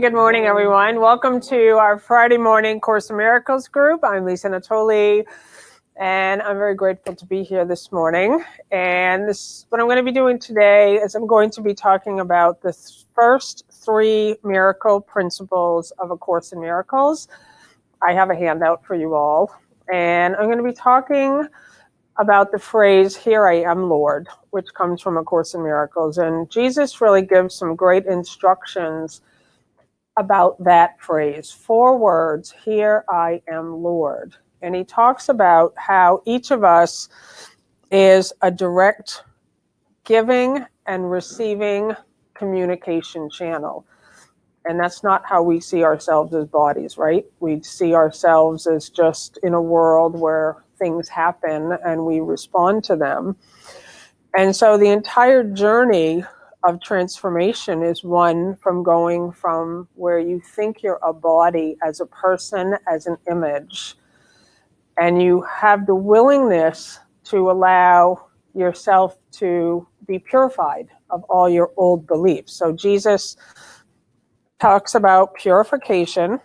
Good morning, everyone. Welcome to our Friday morning Course in Miracles group. I'm Lisa Natoli, and I'm very grateful to be here this morning. And what I'm going to be doing today is I'm going to be talking about the first three miracle principles of A Course in Miracles. I have a handout for you all, and I'm going to be talking about the phrase, "Here I am, Lord," which comes from A Course in Miracles. And Jesus really gives some great instructions about that phrase. 4 words, "Here I am, Lord." And he talks about how each of us is a direct giving and receiving communication channel. And that's not how we see ourselves as bodies, right? We see ourselves as just in a world where things happen and we respond to them. And so the entire journey of transformation is one from going from where you think you're a body as a person, as an image, and you have the willingness to allow yourself to be purified of all your old beliefs. So Jesus talks about purification,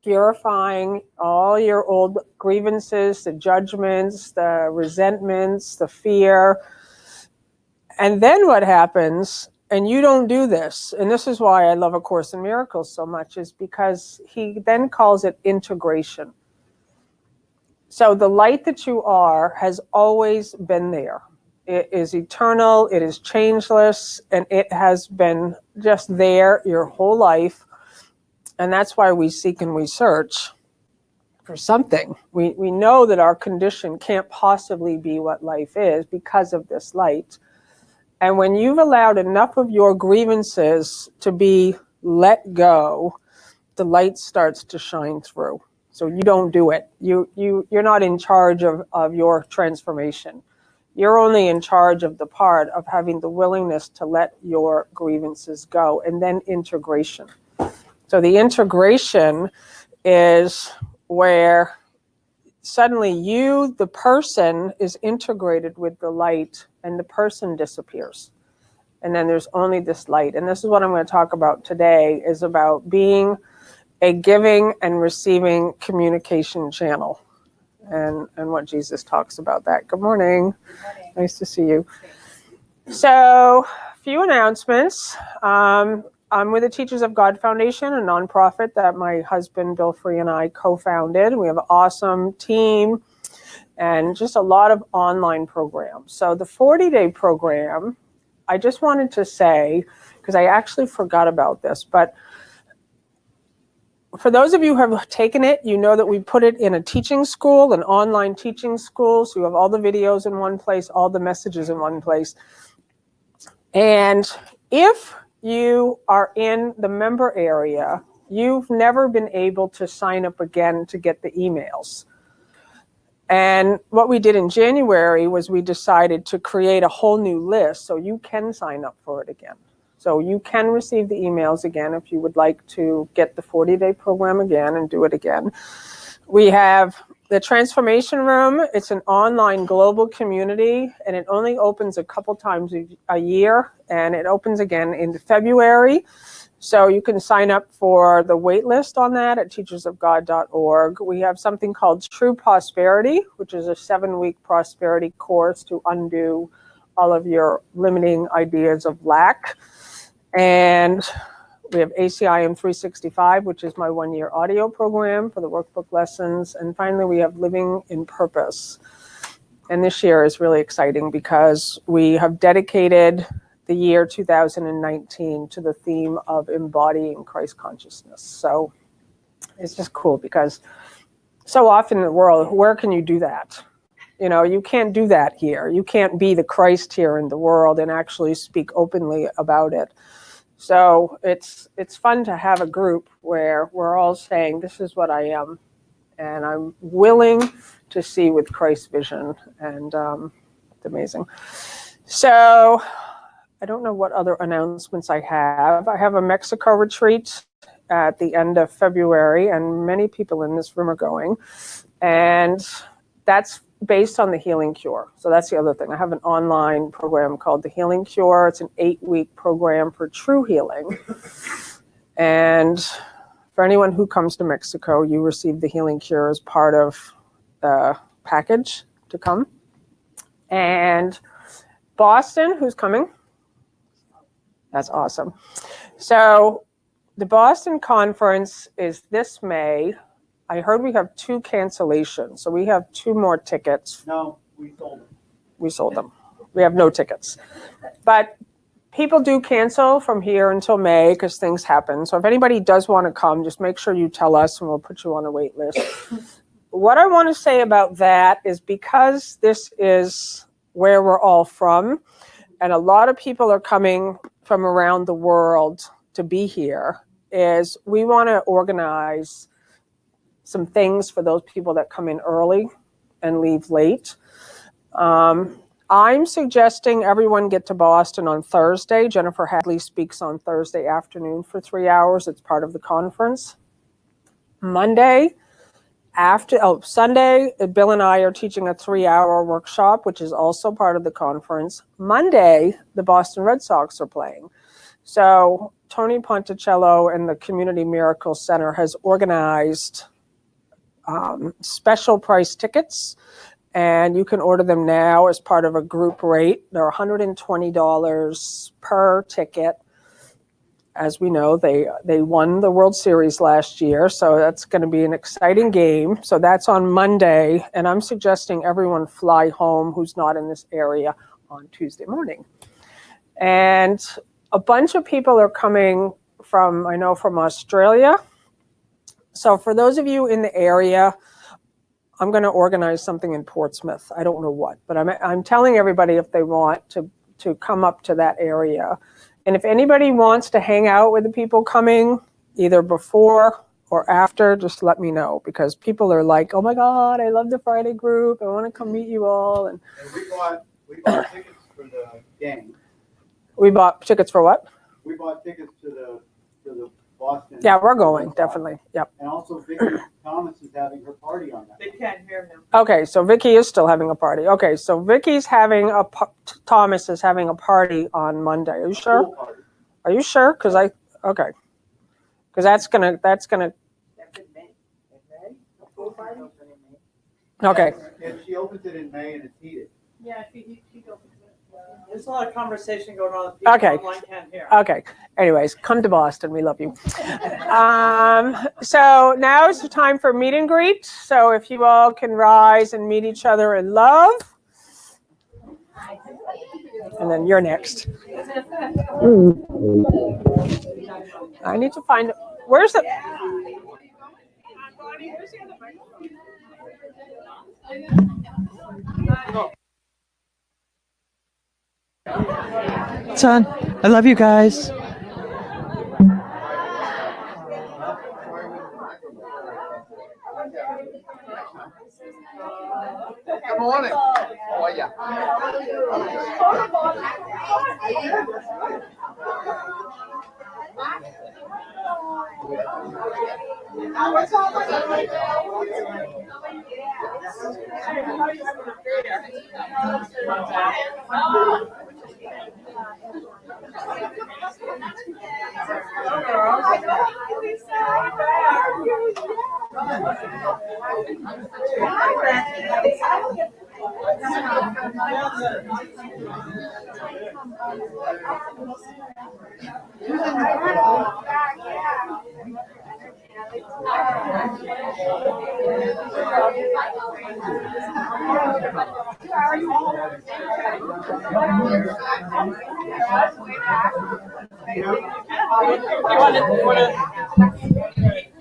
purifying all your old grievances, the judgments, the resentments, the fear. And then what happens, and you don't do this, and this is why I love A Course in Miracles so much, is because he then calls it integration. So the light that you are has always been there. It is eternal, it is changeless, and it has been just there your whole life. And that's why we seek and we search for something. We know that our condition can't possibly be what life is because of this light. And when you've allowed enough of your grievances to be let go, the light starts to shine through. So you don't do it. You're not in charge of your transformation. You're only in charge of the part of having the willingness to let your grievances go, and then integration. So the integration is where suddenly you, the person, is integrated with the light and the person disappears. And then there's only this light. And this is what I'm going to talk about today, is about being a giving and receiving communication channel, and what Jesus talks about that. Good morning. Good morning. Nice to see you. So, a few announcements. I'm with the Teachers of God Foundation, a nonprofit that my husband, Bill Free, and I co-founded. We have an awesome team and just a lot of online programs. So the 40-day program, I just wanted to say, because I actually forgot about this, but for those of you who have taken it, you know that we put it in a teaching school, an online teaching school. So you have all the videos in one place, all the messages in one place. And if you are in the member area, you've never been able to sign up again to get the emails. And what we did in January was we decided to create a whole new list so you can sign up for it again. So you can receive the emails again if you would like to get the 40-day program again and do it again. We have the Transformation Room. It's an online global community, and it only opens a couple times a year, and it opens again in February. So you can sign up for the wait list on that at teachersofgod.org. We have something called True Prosperity, which is a 7-week prosperity course to undo all of your limiting ideas of lack. And we have ACIM 365, which is my 1-year audio program for the workbook lessons. And finally, we have Living in Purpose. And this year is really exciting because we have dedicated the year 2019 to the theme of embodying Christ consciousness. So it's just cool because so often in the world, where can you do that? You know, you can't do that here. You can't be the Christ here in the world and actually speak openly about it. So it's fun to have a group where we're all saying, this is what I am, and I'm willing to see with Christ's vision, and it's amazing. So I don't know what other announcements I have. I have a Mexico retreat at the end of February, and many people in this room are going, and that's based on the Healing Cure. So that's the other thing. I have an online program called The Healing Cure. It's an 8-week program for true healing. And for anyone who comes to Mexico, you receive the Healing Cure as part of the package to come. And Boston, who's coming? That's awesome. So the Boston conference is this May. I heard we have 2 cancellations, so we have 2 more tickets. No, we sold them. We sold them. We have no tickets. But people do cancel from here until May because things happen. So if anybody does want to come, just make sure you tell us and we'll put you on a wait list. What I want to say about that is because this is where we're all from, and a lot of people are coming from around the world to be here, is we want to organize some things for those people that come in early and leave late. I'm suggesting everyone get to Boston on Thursday. Jennifer Hadley speaks on Thursday afternoon for 3 hours. It's part of the conference. Sunday, Bill and I are teaching a 3-hour workshop, which is also part of the conference. Monday, the Boston Red Sox are playing. So Tony Ponticello and the Community Miracle Center has organized special price tickets, and you can order them now as part of a group rate. They're $120 per ticket. As we know, they won the World Series last year, so that's going to be an exciting game. So that's on Monday, and I'm suggesting everyone fly home who's not in this area on Tuesday morning. And a bunch of people are coming from Australia. So for those of you in the area, I'm going to organize something in Portsmouth. I don't know what, but I'm telling everybody if they want to come up to that area. And if anybody wants to hang out with the people coming, either before or after, just let me know, because people are like, oh my God, I love the Friday group. I want to come meet you all. And we bought tickets for the game. We bought tickets for what? We bought tickets to the Boston. Yeah, we're going, definitely. Yep. And also Vicky Thomas is having her party on that. They can't hear him. Okay, so Vicky is still having a party. Okay, so Vicky's having Thomas is having a party on Monday. Are you sure? Party. Are you sure? Because that's gonna. That's in May. In May? A pool party? Okay. Yeah, she opens it in May and it's heated. Yeah, she opens it. There's a lot of conversation going on. People online can't hear. Okay. Anyways, come to Boston. We love you. So now is the time for meet and greet. So if you all can rise and meet each other in love. And then you're next. I need to find, where's the... Son, I love you guys. Good morning. How are you?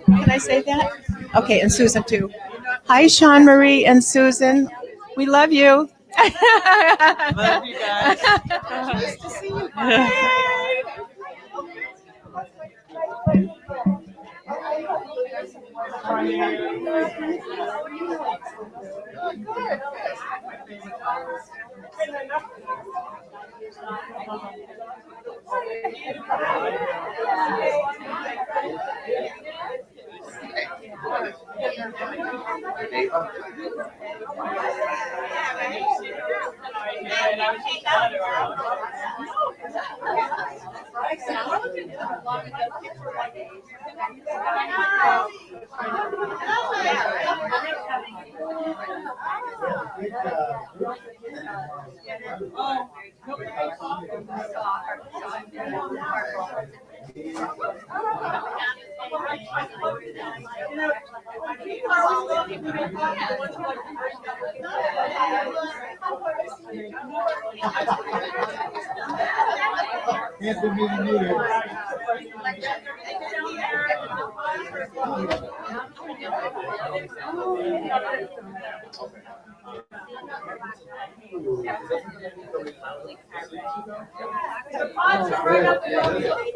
Can I say that? Okay, and Susan too. Hi, Sean Marie and Susan. We love you. Love you guys. Nice to see you. Bye. Can't be muted.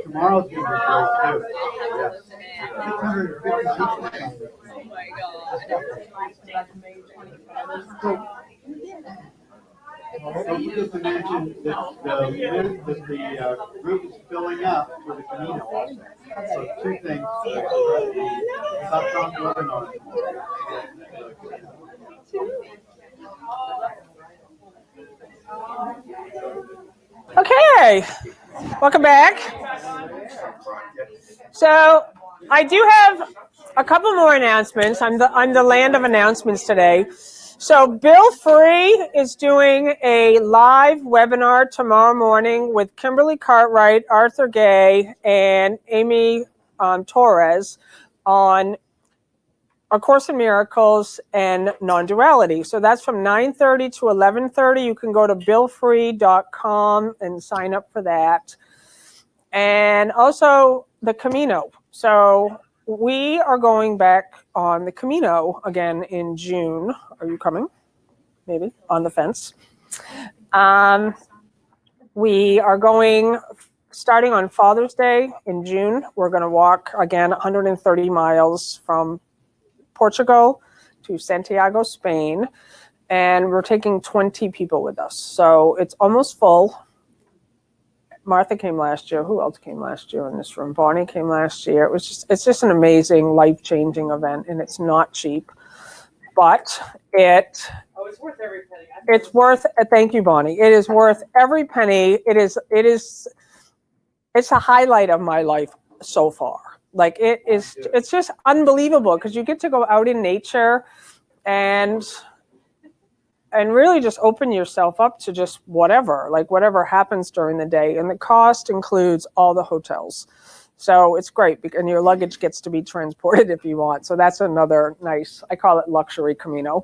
Tomorrow's gonna be great too. Yes. 650 people. So just to mention that the group is filling up for the Cameo also. So two things. Stop talking over and on. Okay, welcome back. So I do have a couple more announcements. I'm the land of announcements today. So Bill Free is doing a live webinar tomorrow morning with Kimberly Cartwright, Arthur Gay, and Amy Torres on A Course in Miracles and Non-Duality. So that's from 9:30 to 11:30. You can go to billfree.com and sign up for that. And also the Camino. So we are going back on the Camino again in June. Are you coming? Maybe on the fence. We are going starting on Father's Day in June. We're going to walk again 130 miles from Portugal to Santiago, Spain, and we're taking 20 people with us. So it's almost full. Martha came last year. Who else came last year in this room? Bonnie came last year. It's just an amazing, life-changing event, and it's not cheap, but it's worth every penny. it's worth. Thank you, Bonnie. It is worth every penny. It's a highlight of my life so far. Like it's just unbelievable because you get to go out in nature and really just open yourself up to just whatever happens during the day. And the cost includes all the hotels. So it's great, and your luggage gets to be transported if you want. So that's another nice, I call it luxury Camino.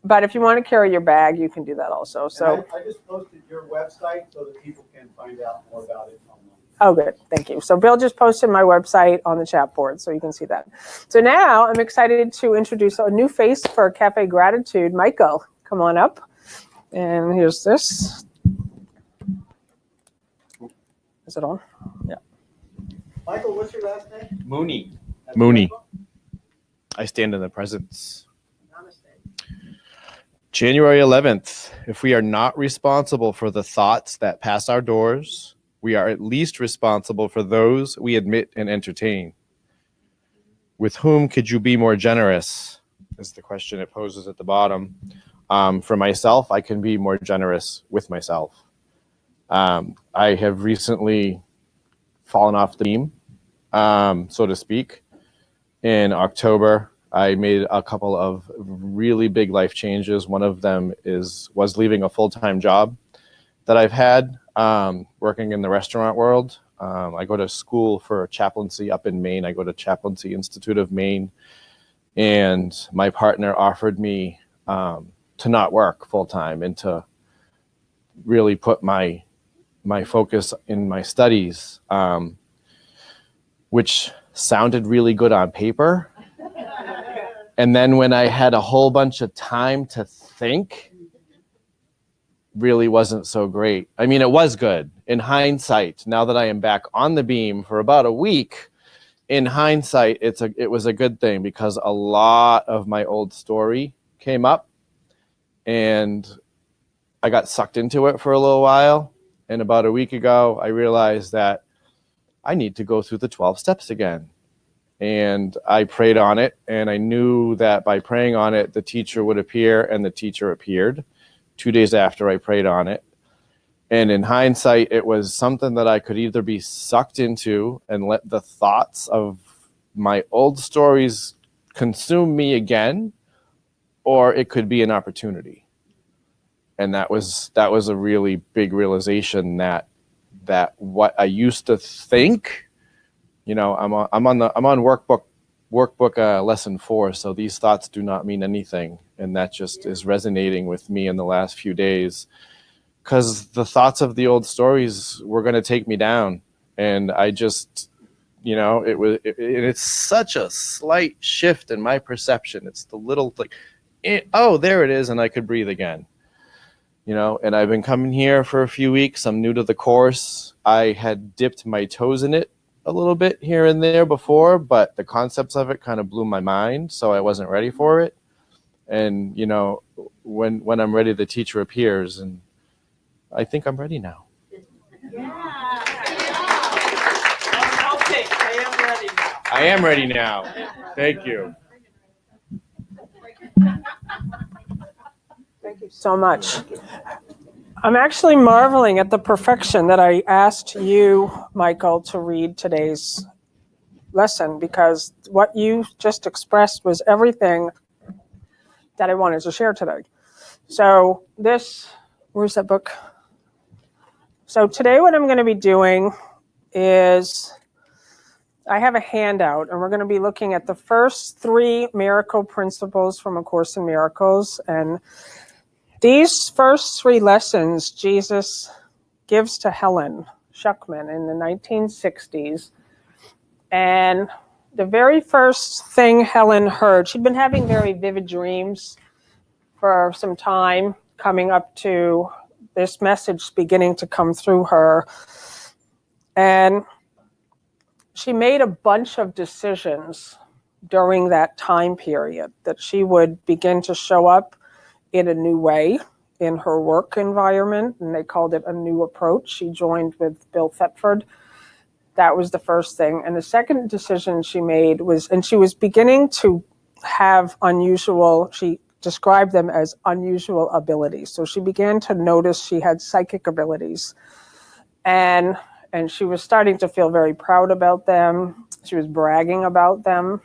But if you want to carry your bag, you can do that also. So I just posted your website so that people can find out more about it online. Oh, good. Thank you. So Bill just posted my website on the chat board, so you can see that. So now I'm excited to introduce a new face for Cafe Gratitude. Michael, come on up. And here's this. Is it on? Yeah. Michael, what's your last name? Mooney. That's Mooney. Michael? I stand in the presence. January 11th. If we are not responsible for the thoughts that pass our doors, we are at least responsible for those we admit and entertain. With whom could you be more generous? Is the question it poses at the bottom. For myself, I can be more generous with myself. I have recently fallen off the beam, so to speak. In October, I made a couple of really big life changes. One of them was leaving a full-time job that I've had, working in the restaurant world. I go to school for chaplaincy up in Maine. I go to Chaplaincy Institute of Maine, and my partner offered me to not work full-time and to really put my focus in my studies, which sounded really good on paper. And then when I had a whole bunch of time to think, really wasn't so great. I mean, it was good in hindsight. Now that I am back on the beam for about a week, in hindsight, it was a good thing because a lot of my old story came up and I got sucked into it for a little while. And about a week ago, I realized that I need to go through the 12 steps again. And I prayed on it, and I knew that by praying on it, the teacher would appear, and the teacher appeared 2 days after I prayed on it. And in hindsight, it was something that I could either be sucked into and let the thoughts of my old stories consume me again, or it could be an opportunity. And that was a really big realization that what I used to think, I'm on workbook lesson 4. So these thoughts do not mean anything. And that just is resonating with me in the last few days, because the thoughts of the old stories were going to take me down. And I just, it's such a slight shift in my perception. It's the little oh, there it is. And I could breathe again. And I've been coming here for a few weeks. I'm new to the course. I had dipped my toes in it a little bit here and there before, but the concepts of it kind of blew my mind, so I wasn't ready for it. And, when I'm ready, the teacher appears, and I think I'm ready now. Okay, I am ready now. I am ready now. Thank you. Thank you so much. I'm actually marveling at the perfection that I asked you, Michael, to read today's lesson, because what you just expressed was everything that I wanted to share today. So where's that book? So today what I'm going to be doing is I have a handout, and we're going to be looking at the first 3 miracle principles from A Course in Miracles. And these first 3 lessons Jesus gives to Helen Schucman in the 1960s. And the very first thing Helen heard, she'd been having very vivid dreams for some time, coming up to this message beginning to come through her. And she made a bunch of decisions during that time period that she would begin to show up in a new way in her work environment, and they called it a new approach. She joined with Bill Thetford. That was the first thing. And the second decision she made was, and she was beginning to have she described them as unusual abilities. So she began to notice she had psychic abilities. And she was starting to feel very proud about them. She was bragging about them.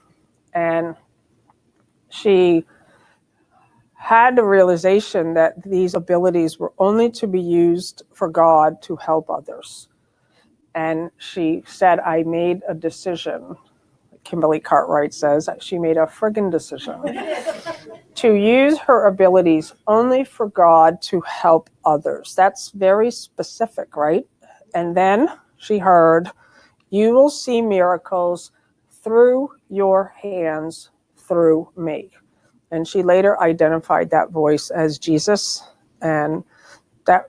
And she had the realization that these abilities were only to be used for God to help others. And she said, I made a decision. Kimberly Cartwright says she made a friggin' decision to use her abilities only for God to help others. That's very specific, right? And then she heard, you will see miracles through your hands, through me. And she later identified that voice as Jesus. And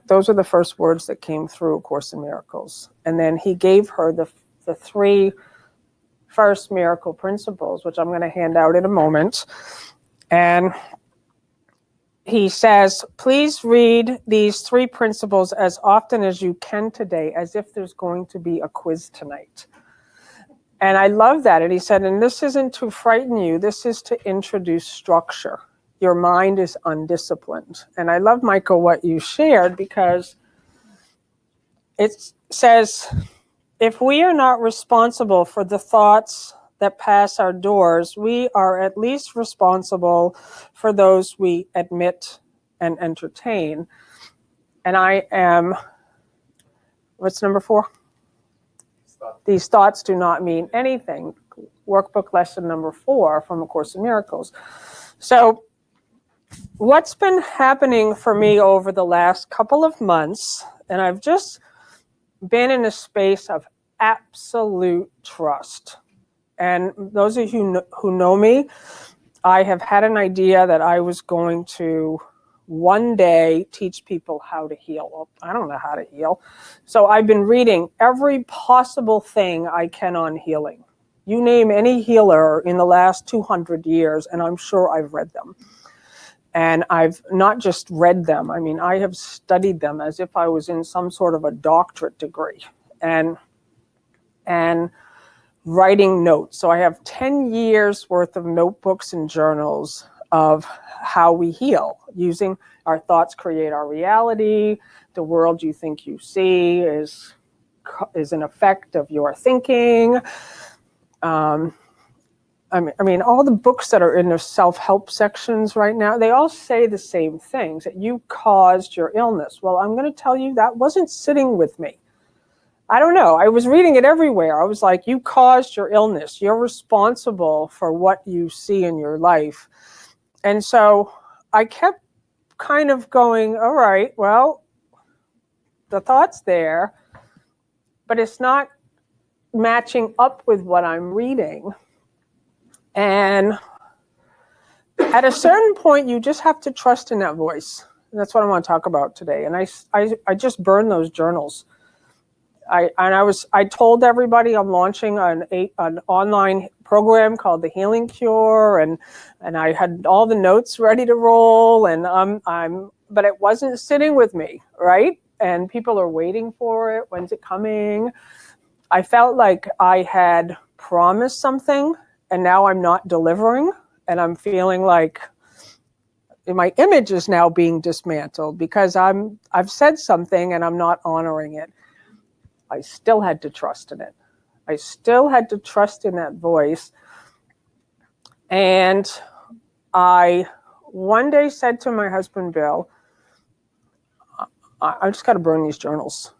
those are the first words that came through A Course in Miracles. And then he gave her the 3 first miracle principles, which I'm going to hand out in a moment. And he says, please read these 3 principles as often as you can today, as if there's going to be a quiz tonight. And I love that. And he said, and this isn't to frighten you. This is to introduce structure. Your mind is undisciplined. And I love, Michael, what you shared, because it says, if we are not responsible for the thoughts that pass our doors, we are at least responsible for those we admit and entertain. And I am, what's number 4? These thoughts do not mean anything. Workbook lesson number 4 from A Course in Miracles. So what's been happening for me over the last couple of months, and I've just been in a space of absolute trust. And those of you who know me, I have had an idea that I was going to one day teach people how to heal. Well, I don't know how to heal. So I've been reading every possible thing I can on healing. You name any healer in the last 200 years, and I'm sure I've read them. And I've not just read them. I mean, I have studied them as if I was in some sort of a doctorate degree. And writing notes. So I have 10 years worth of notebooks and journals of how we heal. Using our thoughts create our reality. The world you think you see is an effect of your thinking. I mean, all the books that are in the self-help sections right now, they all say the same things, that you caused your illness. Well, I'm going to tell you that wasn't sitting with me. I don't know. I was reading it everywhere. I was like, you caused your illness. You're responsible for what you see in your life. And so I kept kind of going, all right, well, the thought's there, but it's not matching up with what I'm reading. And at a certain point, you just have to trust in that voice. And that's what I want to talk about today. And I just burned those journals. I told everybody I'm launching an online program called The Healing Cure, and I had all the notes ready to roll, and but it wasn't sitting with me, right? And people are waiting for it. When's it coming? I felt like I had promised something, and now I'm not delivering, and I'm feeling like my image is now being dismantled because I've said something and I'm not honoring it. I still had to trust in it. I still had to trust in that voice. And I one day said to my husband, Bill, I just got to burn these journals.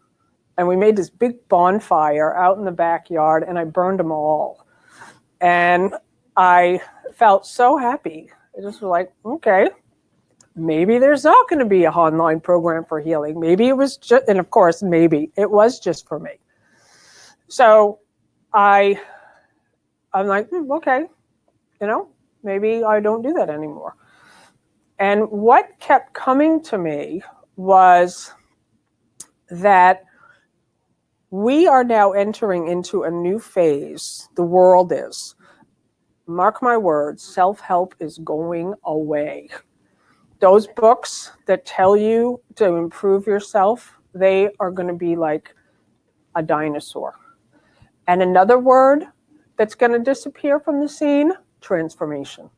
And we made this big bonfire out in the backyard, and I burned them all. And I felt so happy. I just was like, okay, maybe there's not going to be an online program for healing. Maybe it was just, and of course, maybe it was just for me. So I'm like, okay, maybe I don't do that anymore. And what kept coming to me was that we are now entering into a new phase. The world is. Mark my words, self-help is going away. Those books that tell you to improve yourself, they are going to be like a dinosaur. And another word that's going to disappear from the scene, transformation.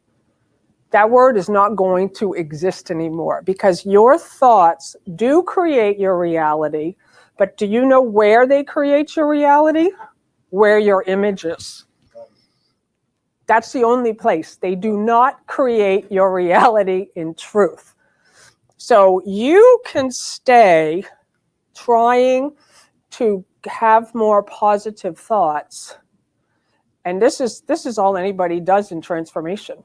That word is not going to exist anymore because your thoughts do create your reality, but do you know where they create your reality? Where your image is. That's the only place. They do not create your reality in truth. So you can stay trying to have more positive thoughts. And this is all anybody does in transformation.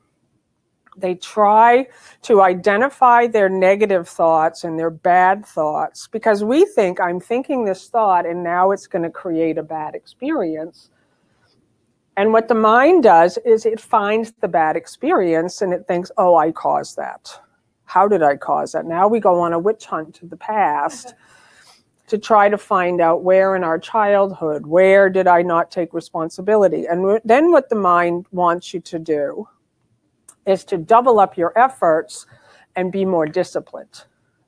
They try to identify their negative thoughts and their bad thoughts because we think I'm thinking this thought and now it's going to create a bad experience. And what the mind does is it finds the bad experience and it thinks, oh, I caused that. How did I cause that? Now we go on a witch hunt to the past to try to find out where in our childhood, where did I not take responsibility? And then what the mind wants you to do is to double up your efforts and be more disciplined.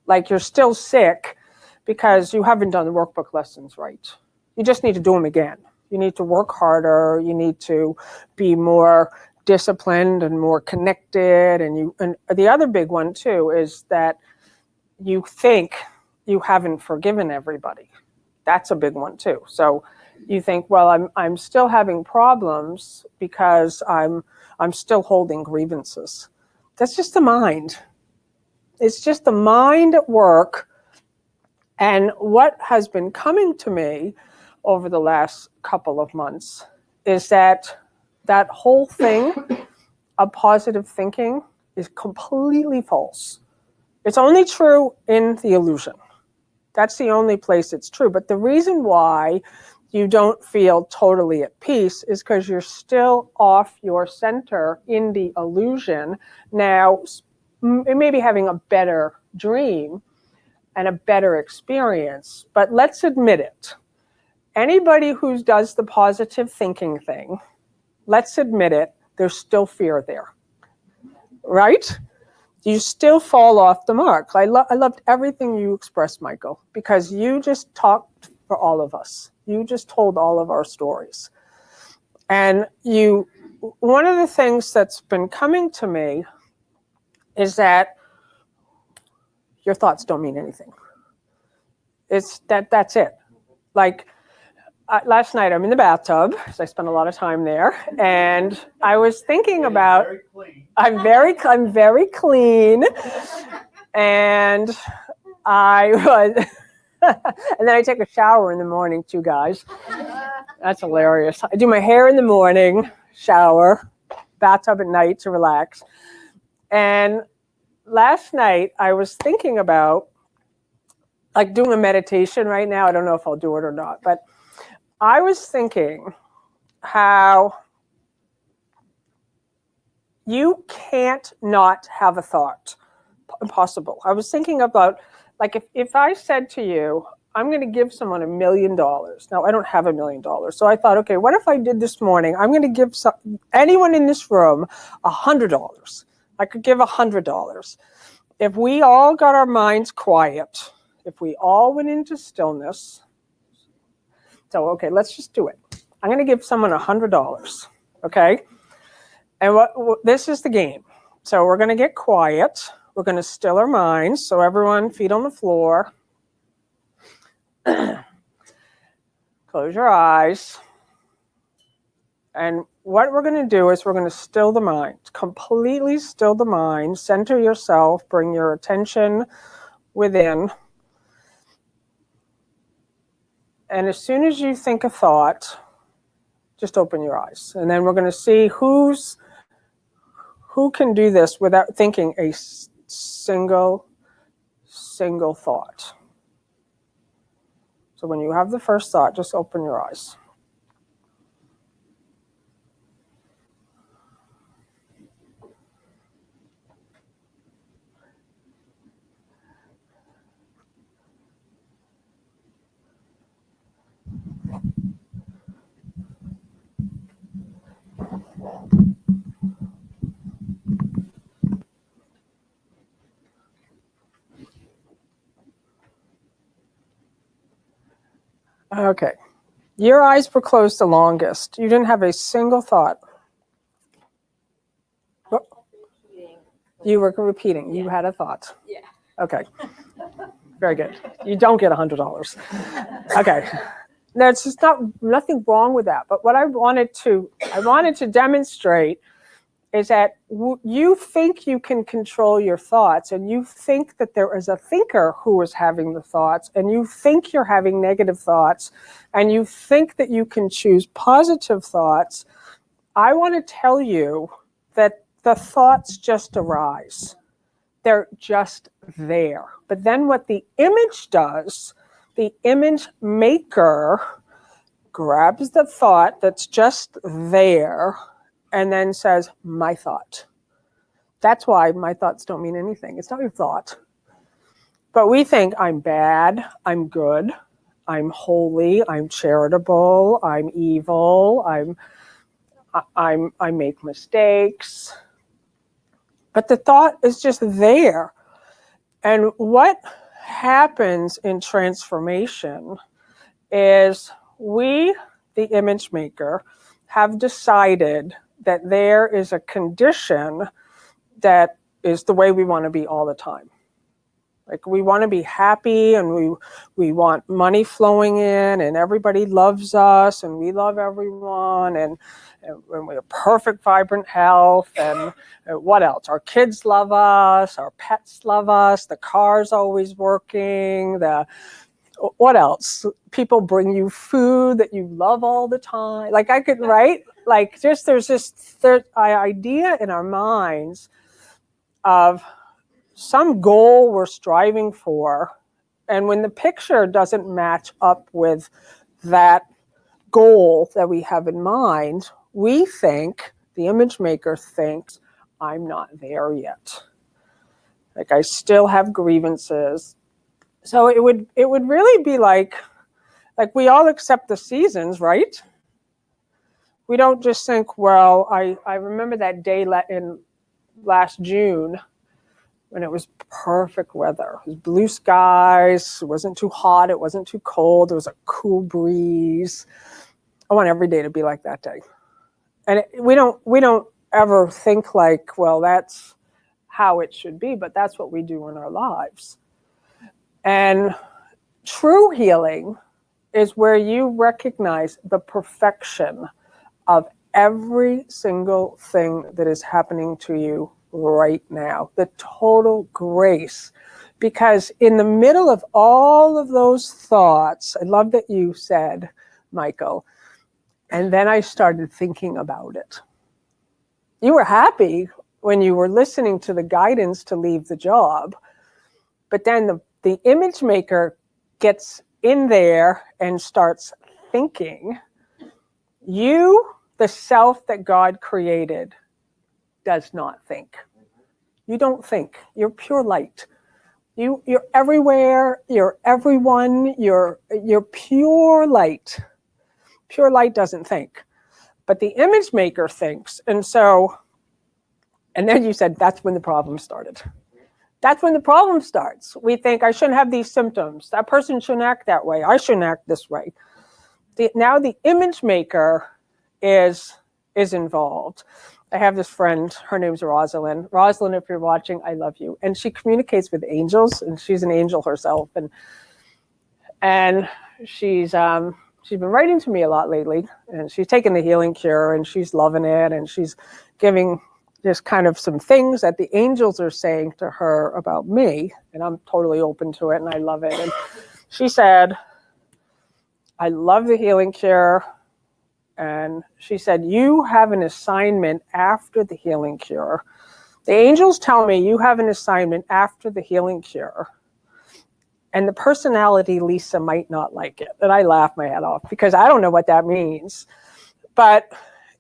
Like you're still sick because you haven't done the workbook lessons right. You just need to do them again. You need to work harder. You need to be more disciplined and more connected. And the other big one too is that you think you haven't forgiven everybody. That's a big one too. So you think, well, I'm still having problems because I'm still holding grievances. That's just the mind. It's just the mind at work. And what has been coming to me over the last couple of months is that whole thing of positive thinking is completely false. It's only true in the illusion. That's the only place it's true. But the reason why you don't feel totally at peace is because you're still off your center in the illusion. Now, maybe having a better dream and a better experience, but let's admit it. Anybody who does the positive thinking thing, let's admit it, there's still fear there, right? You still fall off the mark. I loved everything you expressed, Michael, because you just talked for all of us. You just told all of our stories. And one of the things that's been coming to me is that your thoughts don't mean anything. That's it. Like last night, I'm in the bathtub because I spent a lot of time there, and I was thinking about. Very clean. I'm very clean, and I was. And then I take a shower in the morning too, guys. That's hilarious. I do my hair in the morning, shower, bathtub at night to relax. And last night I was thinking about like doing a meditation right now. I don't know if I'll do it or not, but I was thinking how you can't not have a thought. Impossible. I was thinking about, like, if I said to you, I'm going to give someone $1 million. Now, I don't have $1 million. So I thought, okay, what if I did this morning? I'm going to give anyone in this room $100. I could give $100. If we all got our minds quiet, if we all went into stillness. So, okay, let's just do it. I'm going to give someone $100. Okay. And this is the game. So we're going to get quiet. We're going to still our minds. So everyone, feet on the floor. Close your eyes. And what we're going to do is we're going to still the mind. Completely still the mind. Center yourself. Bring your attention within. And as soon as you think a thought, just open your eyes. And then we're going to see who can do this without thinking a single thought. So when you have the first thought, just open your eyes. Okay. Your eyes were closed the longest. You didn't have a single thought. Oh. You were repeating. You had a thought. Yeah. Okay. Very good. You don't get $100. Okay. There's just nothing wrong with that. But what I wanted to demonstrate is that you think you can control your thoughts, and you think that there is a thinker who is having the thoughts, and you think you're having negative thoughts, and you think that you can choose positive thoughts. I want to tell you that the thoughts just arise. They're just there. But then what the image does, the image maker grabs the thought that's just there and then says, my thought. That's why my thoughts don't mean anything. It's not your thought. But we think I'm bad, I'm good, I'm holy, I'm charitable, I'm evil, I make mistakes. But the thought is just there. And what happens in transformation is we, the image maker, have decided that there is a condition that is the way we want to be all the time. Like we want to be happy, and we want money flowing in, and everybody loves us, and we love everyone, and we have perfect, vibrant health, and what else? Our kids love us, our pets love us, the car's always working, what else? People bring you food that you love all the time. Like I could, right? Like there's this idea in our minds of some goal we're striving for. And when the picture doesn't match up with that goal that we have in mind, we think, the image maker thinks, I'm not there yet. Like I still have grievances. So it would really be like we all accept the seasons, right? We don't just think, well, I remember that day in last June when it was perfect weather. It was blue skies, it wasn't too hot, it wasn't too cold, there was a cool breeze. I want every day to be like that day. And we don't ever think like, well, that's how it should be, but that's what we do in our lives. And true healing is where you recognize the perfection of every single thing that is happening to you right now, the total grace. Because in the middle of all of those thoughts, I love that you said, Michael, and then I started thinking about it. You were happy when you were listening to the guidance to leave the job, but then the image maker gets in there and starts thinking. You, the self that God created, does not think. You don't think. You're pure light. You're everywhere. You're everyone. You're pure light. Pure light doesn't think. But the image maker thinks. And then you said, that's when the problem started. That's when the problem starts. We think, I shouldn't have these symptoms. That person shouldn't act that way. I shouldn't act this way. Now the image maker is involved. I have this friend, her name's Rosalind. Rosalind, if you're watching, I love you. And she communicates with angels, and she's an angel herself. And she's been writing to me a lot lately, and she's taken the healing cure, and she's loving it, and she's giving just kind of some things that the angels are saying to her about me, and I'm totally open to it, and I love it. And she said, I love the healing cure. And she said, you have an assignment after the healing cure. The angels tell me you have an assignment after the healing cure. And the personality, Lisa, might not like it. And I laugh my head off because I don't know what that means. But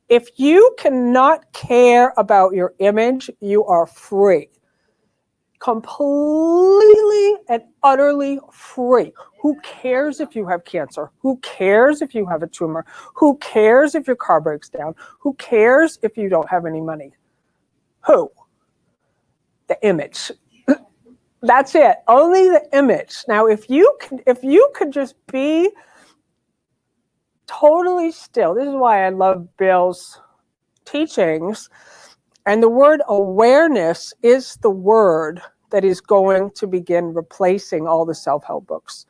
if you cannot care about your image, you are free. Completely and utterly free. Who cares if you have cancer? Who cares if you have a tumor? Who cares if your car breaks down? Who cares if you don't have any money? Who? The image. That's it. Only the image. Now, if you could just be totally still. This is why I love Bill's teachings. And the word awareness is the word that is going to begin replacing all the self-help books.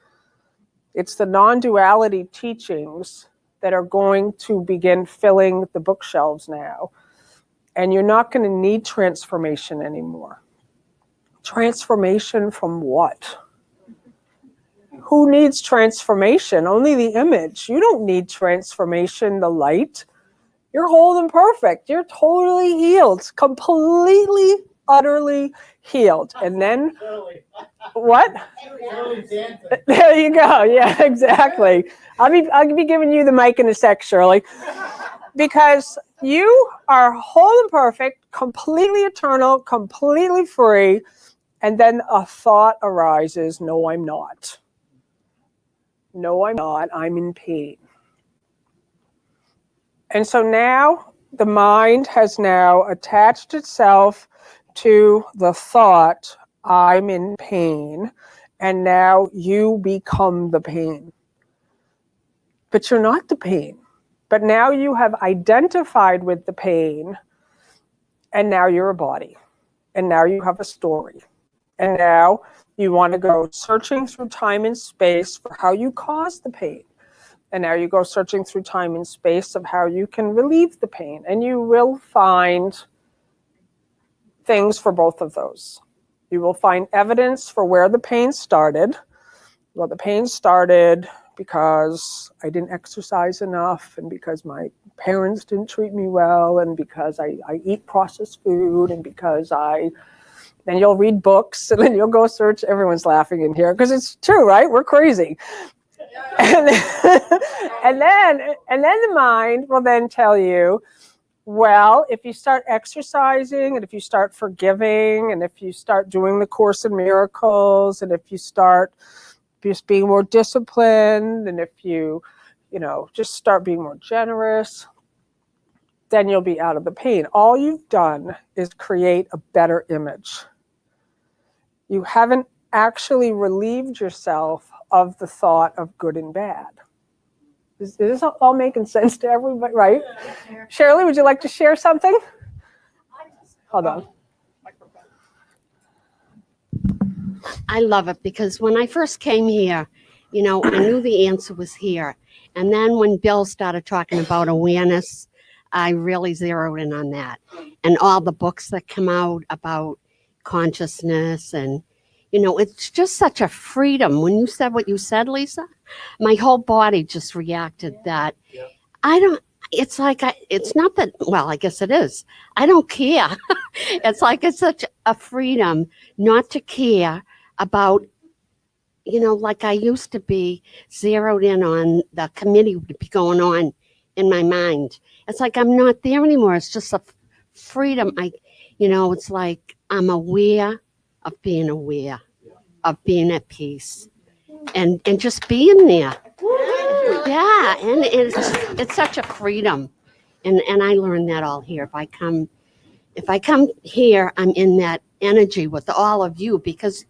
It's the non-duality teachings that are going to begin filling the bookshelves now. And you're not going to need transformation anymore. Transformation from what? Who needs transformation? Only the image. You don't need transformation, the light. You're whole and perfect. You're totally healed. Completely, utterly healed. And then, what? There you go. Yeah, exactly. I'll be giving you the mic in a sec, Shirley. Because you are whole and perfect, completely eternal, completely free. And then a thought arises, no, I'm not. No, I'm not. I'm in pain. And so now the mind has now attached itself to the thought, I'm in pain, and now you become the pain. But you're not the pain. But now you have identified with the pain, and now you're a body. And now you have a story. And now you want to go searching through time and space for how you caused the pain. And now you go searching through time and space of how you can relieve the pain. And you will find things for both of those. You will find evidence for where the pain started. Well, the pain started because I didn't exercise enough, and because my parents didn't treat me well, and because I eat processed food, and because then you'll read books, and then you'll go search. Everyone's laughing in here because it's true, right? We're crazy. And then the mind will then tell you, well, if you start exercising, and if you start forgiving, and if you start doing the Course in Miracles, and if you start just being more disciplined, and if you just start being more generous, then you'll be out of the pain. All you've done is create a better image. You haven't actually relieved yourself of the thought of good and bad. Is this all making sense to everybody, right? Shirley, would you like to share something? Hold on. I love it because when I first came here, you know, I knew the answer was here. And then when Bill started talking about awareness, I really zeroed in on that. And all the books that come out about consciousness and, you know, it's just such a freedom. When you said what you said, Lisa, my whole body just reacted that I don't, it's like, it's not that, well, I guess it is. I don't care. It's like it's such a freedom not to care about, you know, like I used to be zeroed in on the committee would be going on in my mind. It's like I'm not there anymore. It's just a freedom. You know, it's like I'm aware of being at peace and just being there. Yeah, and it's such a freedom. And I learned that all here. If I come here, I'm in that energy with all of you because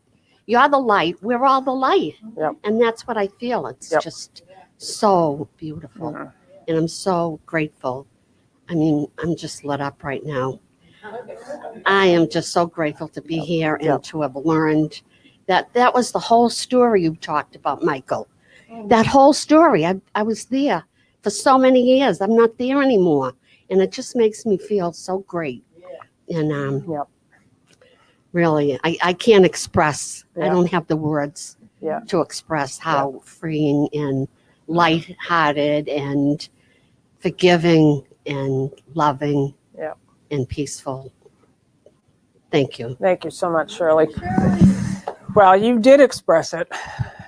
you're the light. We're all the light. Yep. And that's what I feel. It's just so beautiful. Mhm. And I'm so grateful. I mean, I'm just lit up right now. I am just so grateful to be here and to have learned that was the whole story you talked about, Michael. That whole story. I was there for so many years. I'm not there anymore. And it just makes me feel so great. And really, I can't express. I don't have the words to express how freeing and lighthearted and forgiving and loving and peaceful. Thank you. Thank you so much, Shirley. Well, you did express it,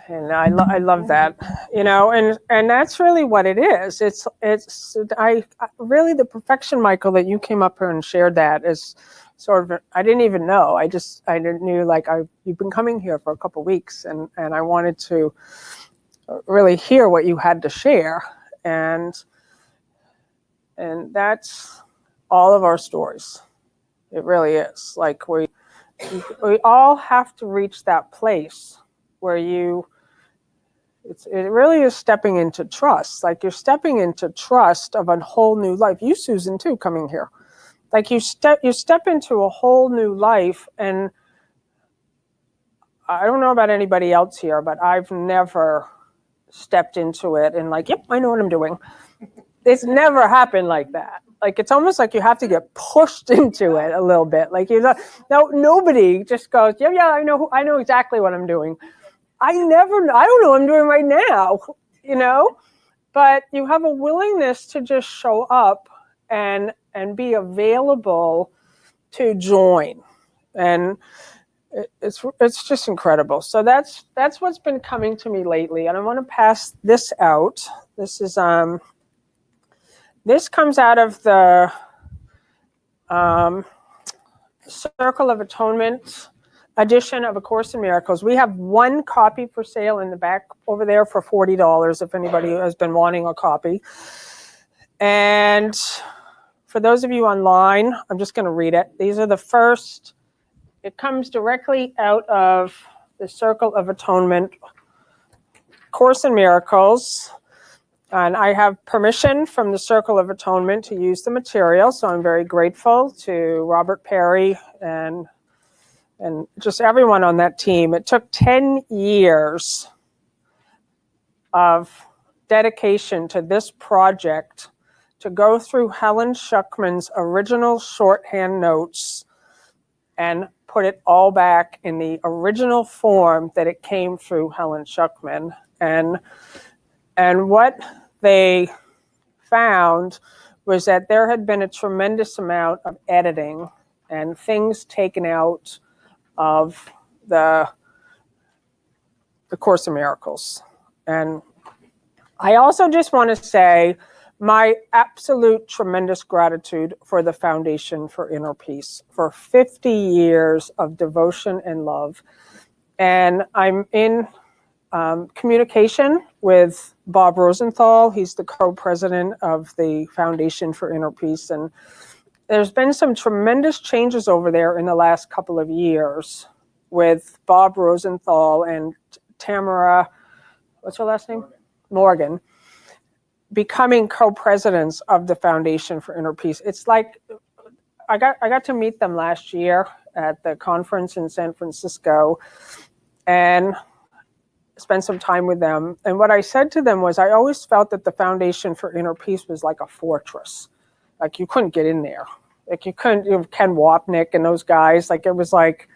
and I love that. You know, and that's really what it is. It's I really the perfection, Michael, that you came up here and shared that is sort of I didn't even know. I didn't knew like you've been coming here for a couple of weeks, and I wanted to really hear what you had to share, and that's all of our stories. It really is. Like we all have to reach that place where it really is stepping into trust. Like you're stepping into trust of a whole new life. You, Susan, too, coming here. Like you step into a whole new life. And I don't know about anybody else here, but I've never stepped into it and like, yep, I know what I'm doing. It's never happened like that. Like it's almost like you have to get pushed into it a little bit. Like nobody just goes, yeah, I know exactly what I'm doing. I don't know what I'm doing right now, you know. But you have a willingness to just show up and be available to join, and it's just incredible. So that's what's been coming to me lately, and I want to pass this out. This is This comes out of the Circle of Atonement edition of A Course in Miracles. We have one copy for sale in the back over there for $40 if anybody has been wanting a copy. And for those of you online, I'm just going to read it. These are the first. It comes directly out of the Circle of Atonement, Course in Miracles. And I have permission from the Circle of Atonement to use the material, so I'm very grateful to Robert Perry and just everyone on that team. It took 10 years of dedication to this project to go through Helen Schucman's original shorthand notes and put it all back in the original form that it came through Helen Schucman. And what they found was that there had been a tremendous amount of editing and things taken out of the Course in Miracles. And I also just want to say my absolute tremendous gratitude for the Foundation for Inner Peace for 50 years of devotion and love. And I'm in communication with Bob Rosenthal. He's the co-president of the Foundation for Inner Peace. And there's been some tremendous changes over there in the last couple of years with Bob Rosenthal and Tamara, what's her last name? Morgan, becoming co-presidents of the Foundation for Inner Peace. It's like, I got to meet them last year at the conference in San Francisco. and spend some time with them. And what I said to them was, I always felt that the Foundation for Inner Peace was like a fortress. Like you couldn't get in there. Like you couldn't, Ken Wapnick and those guys, like it was like,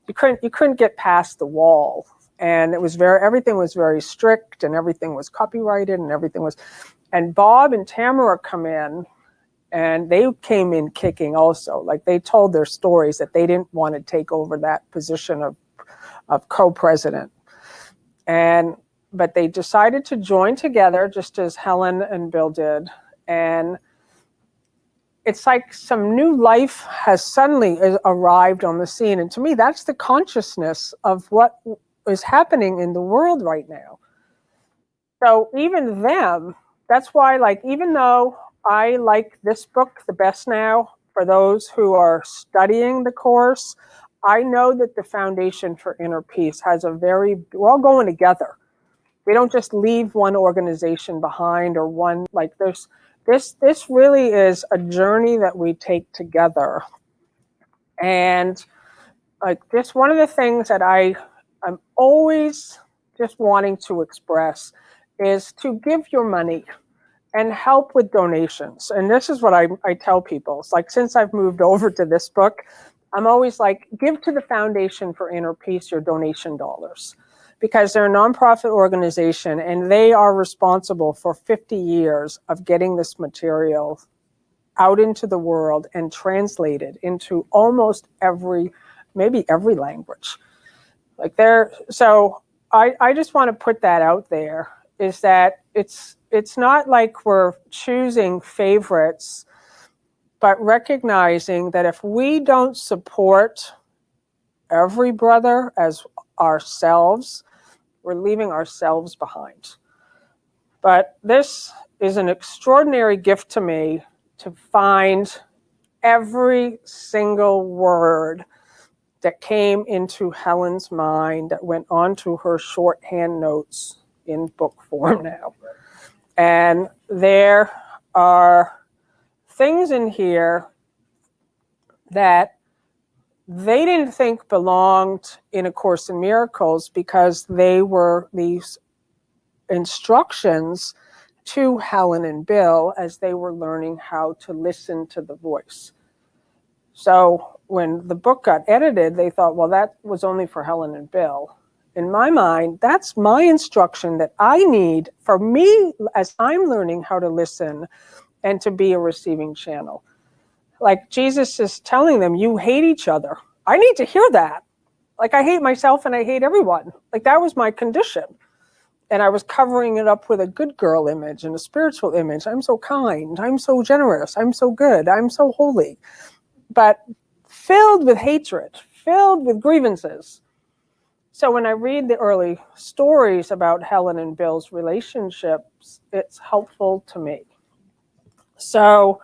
you couldn't get past the wall. And it was everything was very strict, and everything was copyrighted, and Bob and Tamara come in, and they came in kicking also. Like they told their stories that they didn't want to take over that position of co-president. But they decided to join together, just as Helen and Bill did. And it's like some new life has suddenly arrived on the scene. And to me, that's the consciousness of what is happening in the world right now. So even them, that's why, like, even though I like this book the best now, for those who are studying the course, I know that the Foundation for Inner Peace we're all going together. We don't just leave one organization behind or one, like this really is a journey that we take together. And like this, one of the things that I'm always just wanting to express is to give your money and help with donations. And this is what I tell people. It's like, since I've moved over to this book, I'm always like, give to the Foundation for Inner Peace your donation dollars, because they're a nonprofit organization and they are responsible for 50 years of getting this material out into the world and translated into almost maybe every language. Like so I just want to put that out there, is that it's not like we're choosing favorites, but recognizing that if we don't support every brother as ourselves, we're leaving ourselves behind. But this is an extraordinary gift to me, to find every single word that came into Helen's mind that went onto her shorthand notes in book form now. And there are things in here that they didn't think belonged in A Course in Miracles, because they were these instructions to Helen and Bill as they were learning how to listen to the voice. So when the book got edited, they thought, well, that was only for Helen and Bill. In my mind, that's my instruction that I need for me as I'm learning how to listen and to be a receiving channel. Like Jesus is telling them, you hate each other. I need to hear that. Like I hate myself and I hate everyone. Like that was my condition. And I was covering it up with a good girl image and a spiritual image. I'm so kind. I'm so generous. I'm so good. I'm so holy. But filled with hatred, filled with grievances. So when I read the early stories about Helen and Bill's relationships, it's helpful to me. So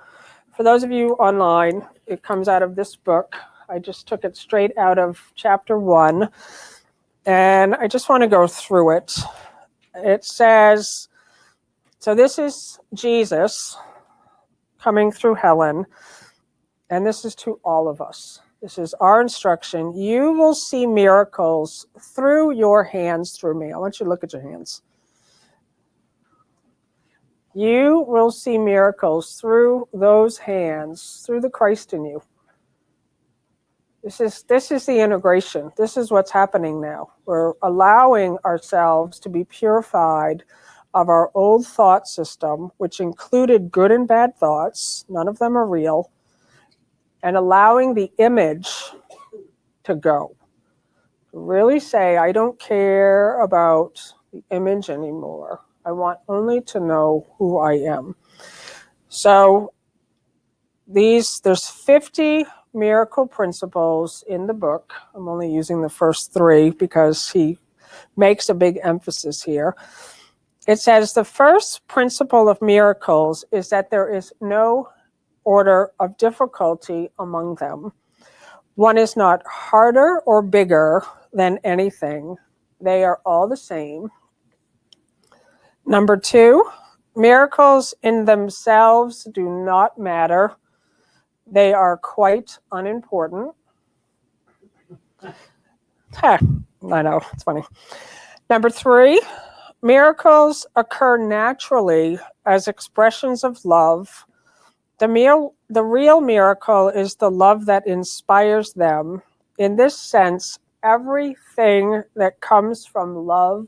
for those of you online, it comes out of this book. I just took it straight out of chapter 1. And I just want to go through it. It says, so this is Jesus coming through Helen, and this is to all of us. This is our instruction. You will see miracles through your hands through me. I want you to look at your hands. You will see miracles through those hands, through the Christ in you. This is the integration. This is what's happening now. We're allowing ourselves to be purified of our old thought system, which included good and bad thoughts. None of them are real. And allowing the image to go. Really say, I don't care about the image anymore. I want only to know who I am. So there's 50 miracle principles in the book. I'm only using the first 3 because he makes a big emphasis here. It says the first principle of miracles is that there is no order of difficulty among them. One is not harder or bigger than anything. They are all the same. Number 2, miracles in themselves do not matter. They are quite unimportant. I know, it's funny. Number 3, miracles occur naturally as expressions of love. The real miracle is the love that inspires them. In this sense, everything that comes from love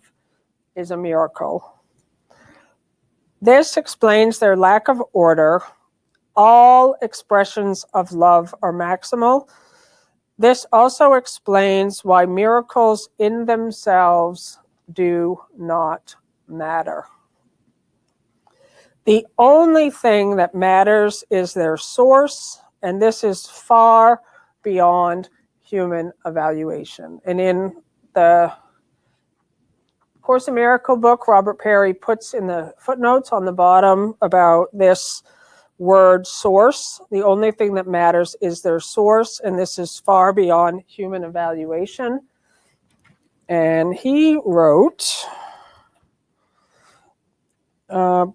is a miracle. This explains their lack of order. All expressions of love are maximal. This also explains why miracles in themselves do not matter. The only thing that matters is their source, and this is far beyond human evaluation. And in the Course in Miracle book, Robert Perry puts in the footnotes on the bottom about this word source. The only thing that matters is their source, and this is far beyond human evaluation. And he wrote,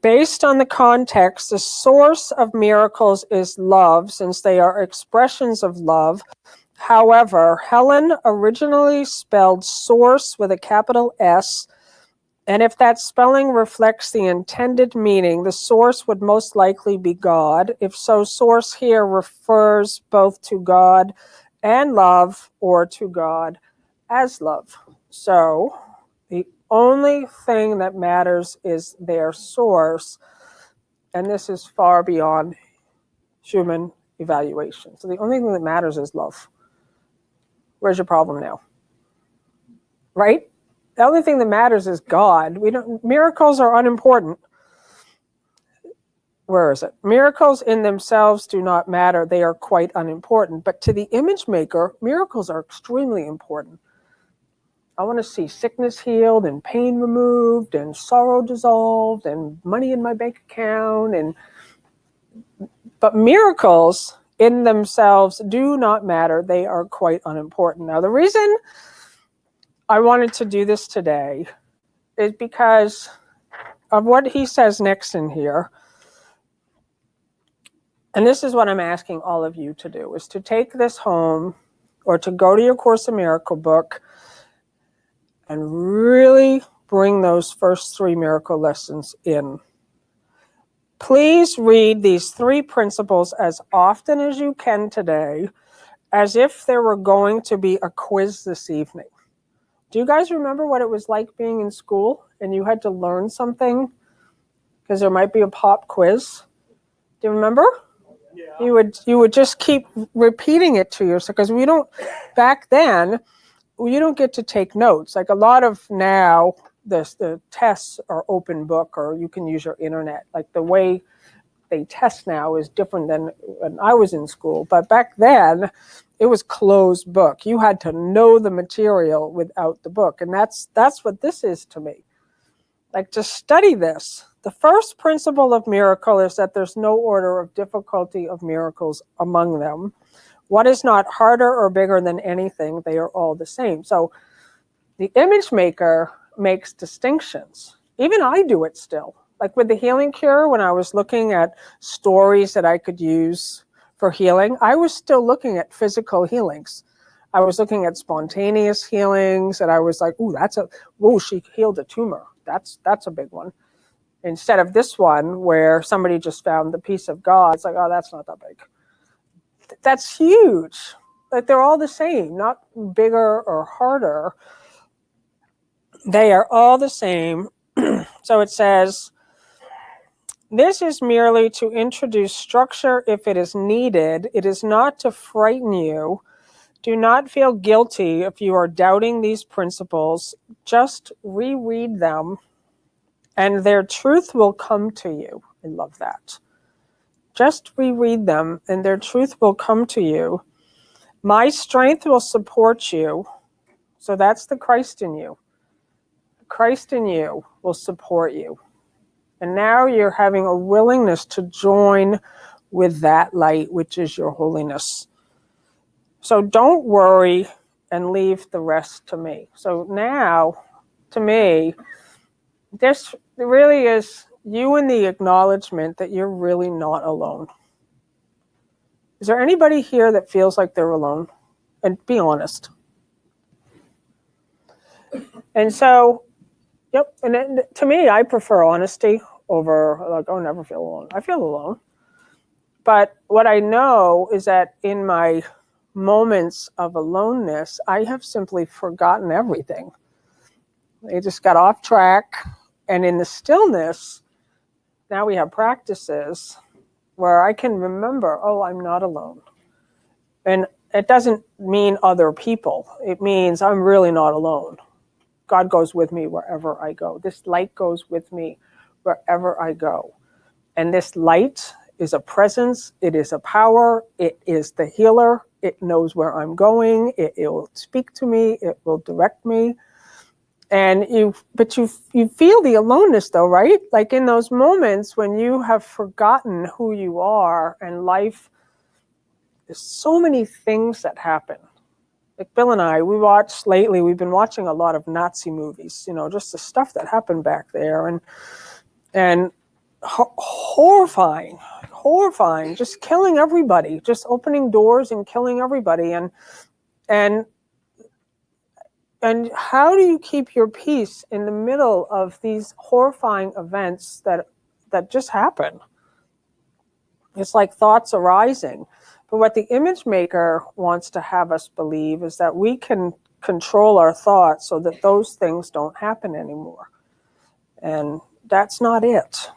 based on the context, the source of miracles is love, since they are expressions of love. However, Helen originally spelled source with a capital S, and if that spelling reflects the intended meaning, the source would most likely be God. If so, source here refers both to God and love, or to God as love. So the only thing that matters is their source, and this is far beyond human evaluation. So the only thing that matters is love. Where's your problem now? Right? The only thing that matters is God. Miracles are unimportant. Where is it? Miracles in themselves do not matter. They are quite unimportant. But to the image maker, miracles are extremely important. I want to see sickness healed and pain removed and sorrow dissolved and money in my bank account. But miracles in themselves do not matter. They are quite unimportant. Now, the reason I wanted to do this today is because of what he says next in here. And this is what I'm asking all of you to do, is to take this home or to go to your Course in Miracle book and really bring those first 3 miracle lessons in. Please read these 3 principles as often as you can today, as if there were going to be a quiz this evening. Do you guys remember what it was like being in school and you had to learn something because there might be a pop quiz? Do you remember? Yeah. You would just keep repeating it to yourself, because back then, you don't get to take notes. Like a lot of now, the tests are open book, or you can use your internet. Like the way they test now is different than when I was in school. But back then, it was closed book. You had to know the material without the book. And that's what this is to me. Like, to study this. The first principle of miracle is that there's no order of difficulty of miracles among them. What is not harder or bigger than anything? They are all the same. So the image maker makes distinctions. Even I do it still. Like with the healing cure, when I was looking at stories that I could use for healing, I was still looking at physical healings. I was looking at spontaneous healings, and I was like, she healed a tumor. That's a big one. Instead of this one where somebody just found the peace of God, it's like, oh, that's not that big. That's huge. Like, they're all the same, not bigger or harder. They are all the same. So it says, this is merely to introduce structure if it is needed. It is not to frighten you. Do not feel guilty if you are doubting these principles. Just reread them, and their truth will come to you. I love that. Just reread them, and their truth will come to you. My strength will support you. So that's the Christ in you. Christ in you will support you. And now you're having a willingness to join with that light, which is your holiness. So don't worry and leave the rest to me. So now, to me, this really is you in the acknowledgement that you're really not alone. Is there anybody here that feels like they're alone? And be honest. And so, yep. And to me, I prefer honesty over like, oh, never feel alone. I feel alone. But what I know is that in my moments of aloneness, I have simply forgotten everything. I just got off track. And in the stillness, now we have practices where I can remember, oh, I'm not alone. And it doesn't mean other people. It means I'm really not alone. God goes with me wherever I go. This light goes with me wherever I go. And this light is a presence. It is a power. It is the healer. It knows where I'm going. It will speak to me. It will direct me. And you feel the aloneness though, right? Like in those moments when you have forgotten who you are and life, there's so many things that happen. Like Bill and I, we've been watching a lot of Nazi movies, just the stuff that happened back there and horrifying, just killing everybody, just opening doors and killing everybody. And how do you keep your peace in the middle of these horrifying events that just happen? It's like thoughts arising. But what the image maker wants to have us believe is that we can control our thoughts so that those things don't happen anymore. And that's not it.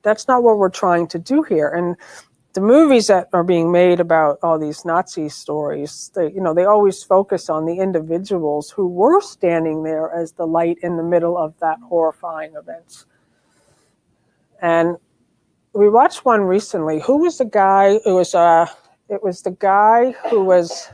That's not what we're trying to do here. And the movies that are being made about all these Nazi stories, they always focus on the individuals who were standing there as the light in the middle of that horrifying events. And we watched one recently. Who was the guy? It was the guy who was.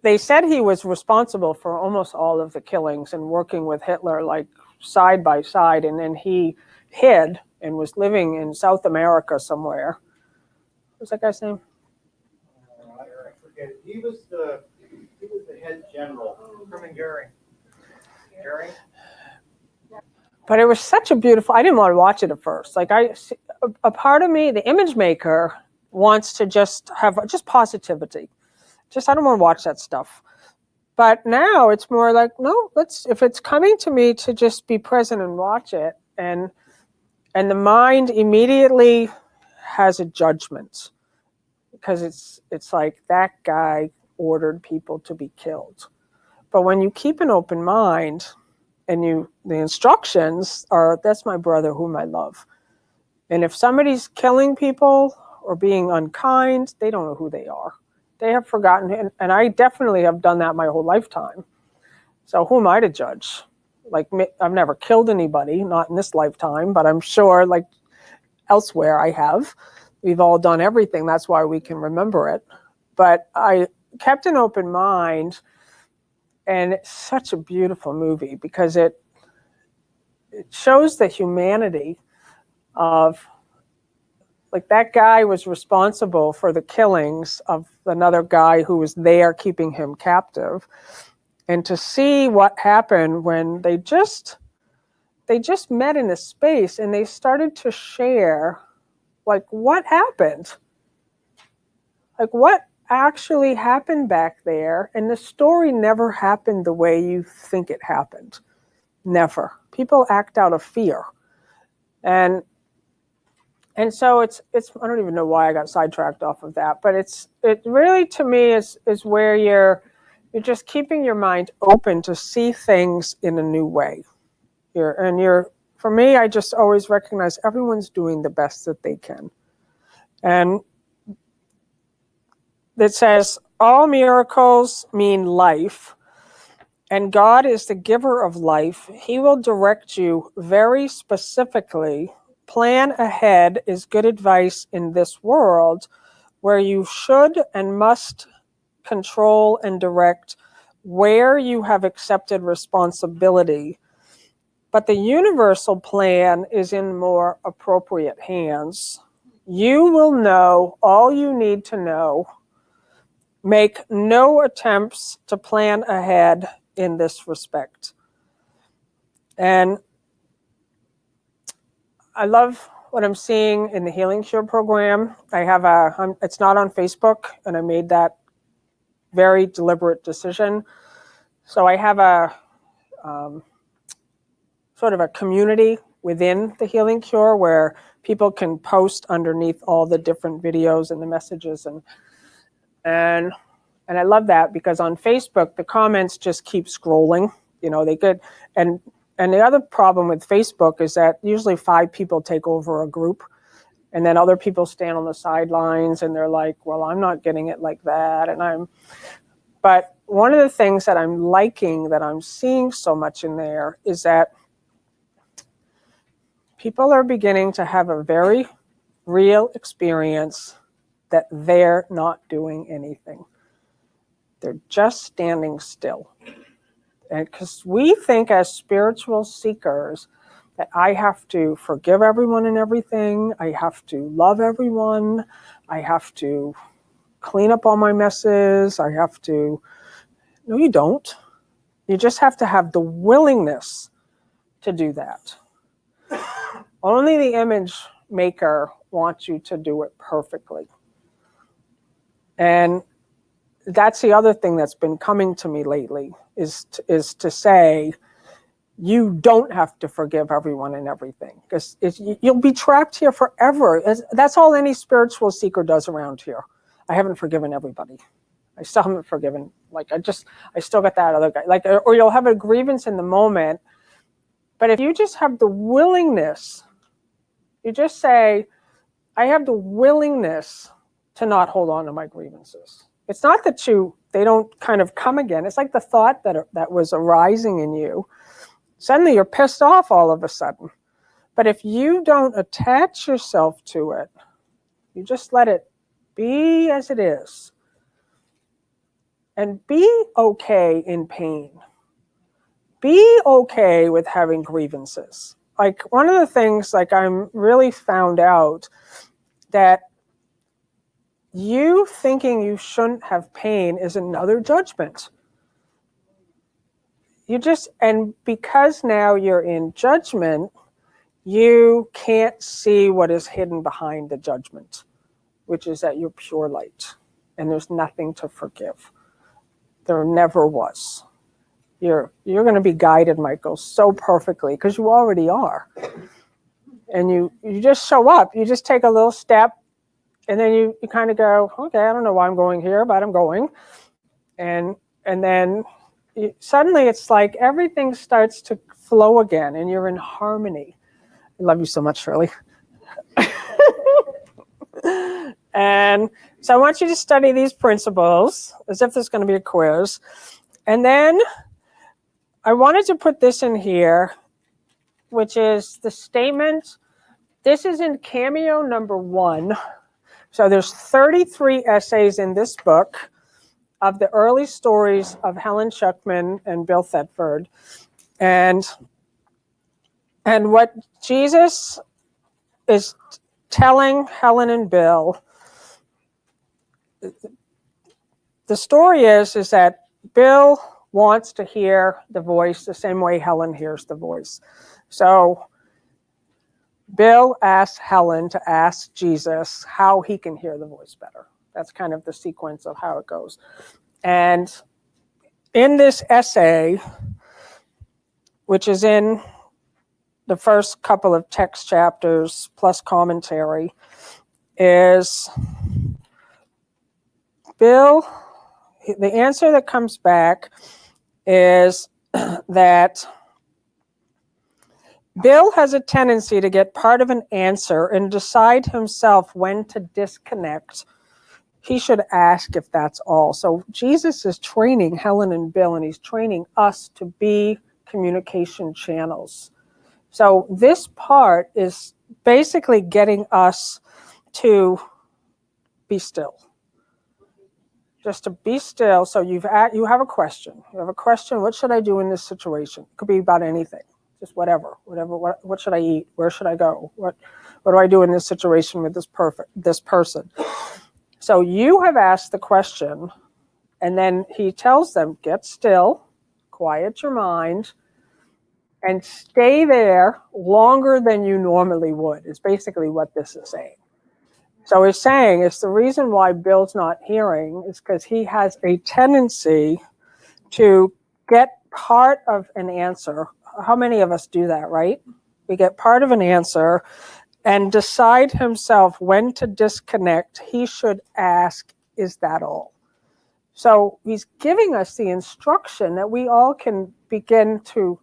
They said he was responsible for almost all of the killings and working with Hitler like side by side, and then he hid and was living in South America somewhere. What's that guy's name? I forget. He was the head general. Herman Goering. Goering? But it was such a beautiful, I didn't want to watch it at first. Like a part of me, the image maker, wants to just have just positivity. I don't want to watch that stuff. But now it's more like, no, if it's coming to me to just be present and watch it, and the mind immediately has a judgment because it's like that guy ordered people to be killed. But when you keep an open mind and the instructions are, that's my brother whom I love. And if somebody's killing people or being unkind, they don't know who they are. They have forgotten, and I definitely have done that my whole lifetime. So who am I to judge? Like, I've never killed anybody, not in this lifetime, but I'm sure like elsewhere I have. We've all done everything. That's why we can remember it. But I kept an open mind, and it's such a beautiful movie because it shows the humanity of, like, that guy was responsible for the killings of another guy who was there keeping him captive. And to see what happened when they just met in a space and they started to share, like, what happened? Like, what actually happened back there? And the story never happened the way you think it happened. Never. People act out of fear. And so it's I don't even know why I got sidetracked off of that, but it really, to me, is where you're just keeping your mind open to see things in a new way. For me, I just always recognize everyone's doing the best that they can. And it says, all miracles mean life, and God is the giver of life. He will direct you very specifically. Plan ahead is good advice in this world where you should and must control and direct where you have accepted responsibility. But the universal plan is in more appropriate hands. You will know all you need to know. Make no attempts to plan ahead in this respect. And I love what I'm seeing in the Healing Cure program. I have it's not on Facebook, and I made that very deliberate decision. So I have a sort of a community within the Healing Cure where people can post underneath all the different videos and the messages, and I love that because on Facebook the comments just keep scrolling. You know, they could, and the other problem with Facebook is that usually 5 people take over a group, and then other people stand on the sidelines and they're like, well, I'm not getting it like that, but one of the things that I'm liking, that I'm seeing so much in there, is that people are beginning to have a very real experience that they're not doing anything. They're just standing still. And because we think as spiritual seekers that I have to forgive everyone and everything, I have to love everyone, I have to clean up all my messes, I have to... No, you don't. You just have to have the willingness to do that. Only the image maker wants you to do it perfectly. And that's the other thing that's been coming to me lately, is to say, you don't have to forgive everyone and everything, because you'll be trapped here forever. That's all any spiritual seeker does around here. I haven't forgiven everybody. I still haven't forgiven. Like, I still got that other guy. Like, or you'll have a grievance in the moment. But if you just have the willingness, you just say, I have the willingness to not hold on to my grievances. It's not that they don't kind of come again. It's like the thought that was arising in you. Suddenly you're pissed off all of a sudden. But if you don't attach yourself to it, you just let it be as it is. And be okay in pain. Be okay with having grievances. Like, one of the things, like, I'm really found out that you thinking you shouldn't have pain is another judgment. And because now you're in judgment, you can't see what is hidden behind the judgment, which is that you're pure light and there's nothing to forgive. There never was. You're going to be guided, Michael, so perfectly, because you already are. And you just show up. You just take a little step, and then you kind of go, okay, I don't know why I'm going here, but I'm going. And then suddenly it's like everything starts to flow again, and you're in harmony. I love you so much, Shirley. And so I want you to study these principles as if there's going to be a quiz. And then I wanted to put this in here, which is the statement. This is in Cameo number 1. So there's 33 essays in this book of the early stories of Helen Schucman and Bill Thetford. And what Jesus is telling Helen and Bill, the story is that Bill wants to hear the voice the same way Helen hears the voice. So Bill asks Helen to ask Jesus how he can hear the voice better. That's kind of the sequence of how it goes. And in this essay, which is in the first couple of text chapters plus commentary, is Bill, the answer that comes back is that Bill has a tendency to get part of an answer and decide himself when to disconnect. He should ask if that's all. So Jesus is training Helen and Bill, and he's training us to be communication channels. So this part is basically getting us to be still. Just to be still. So you have a question. You have a question. What should I do in this situation? It could be about anything. Just whatever. What should I eat? Where should I go? What do I do in this situation with this person? So you have asked the question, and then he tells them, get still, quiet your mind, and stay there longer than you normally would, is basically what this is saying. So he's saying it's the reason why Bill's not hearing is because he has a tendency to get part of an answer. How many of us do that, right? We get part of an answer and decide himself when to disconnect. He should ask, is that all? So he's giving us the instruction that we all can begin to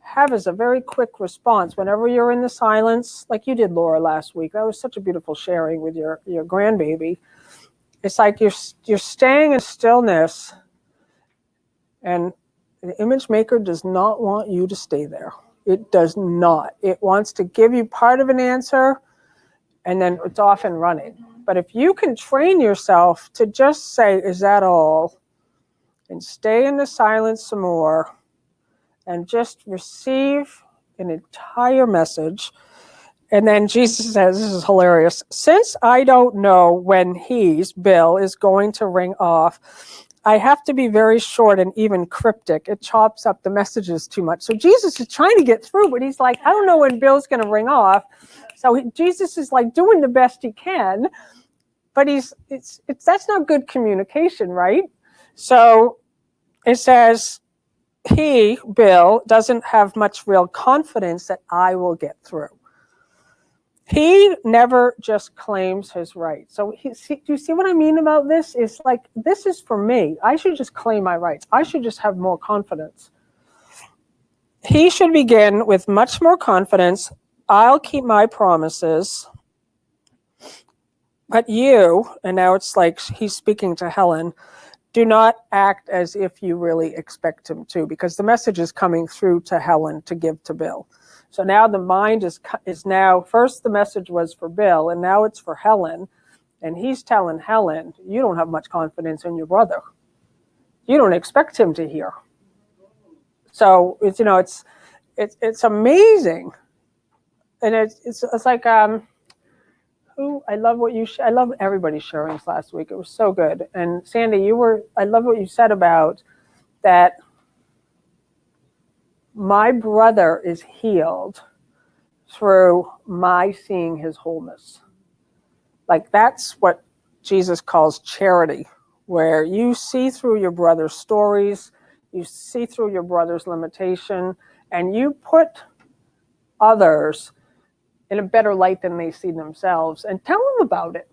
have as a very quick response whenever you're in the silence, like you did, Laura, last week. That was such a beautiful sharing with your grandbaby. It's like you're staying in stillness, and the image maker does not want you to stay there. It does not. It wants to give you part of an answer, and then it's off and running. But if you can train yourself to just say, is that all? And stay in the silence some more and just receive an entire message. And then Jesus says, this is hilarious, since I don't know when Bill, is going to ring off, I have to be very short and even cryptic. It chops up the messages too much. So Jesus is trying to get through, but he's like, I don't know when Bill's going to ring off. So Jesus is like doing the best he can, but that's not good communication, right? So it says, Bill, doesn't have much real confidence that I will get through. He never just claims his rights. So do you see what I mean about this? It's like, this is for me. I should just claim my rights. I should just have more confidence. He should begin with much more confidence. I'll keep my promises. But you, and now it's like he's speaking to Helen, do not act as if you really expect him to, because the message is coming through to Helen to give to Bill. So now the mind is now, first the message was for Bill, and now it's for Helen. And he's telling Helen, you don't have much confidence in your brother. You don't expect him to hear. So it's amazing. And it's like, I love everybody's sharings last week. It was so good. And Sandy, I love what you said about that. My brother is healed through my seeing his wholeness. Like, that's what Jesus calls charity, where you see through your brother's stories, you see through your brother's limitation, and you put others in a better light than they see themselves, and tell them about it.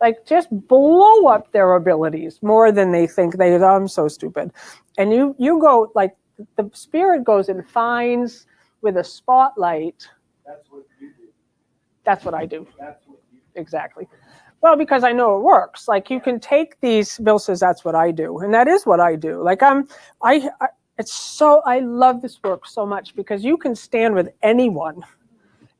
Like, just blow up their abilities more than they think I'm so stupid. And you go, like, the spirit goes and finds with a spotlight. That's what you do. That's what I do. That's what you do. Exactly. Well, because I know it works. Like, you can take these, Bill says that's what I do. And that is what I do. Like, I love this work so much, because you can stand with anyone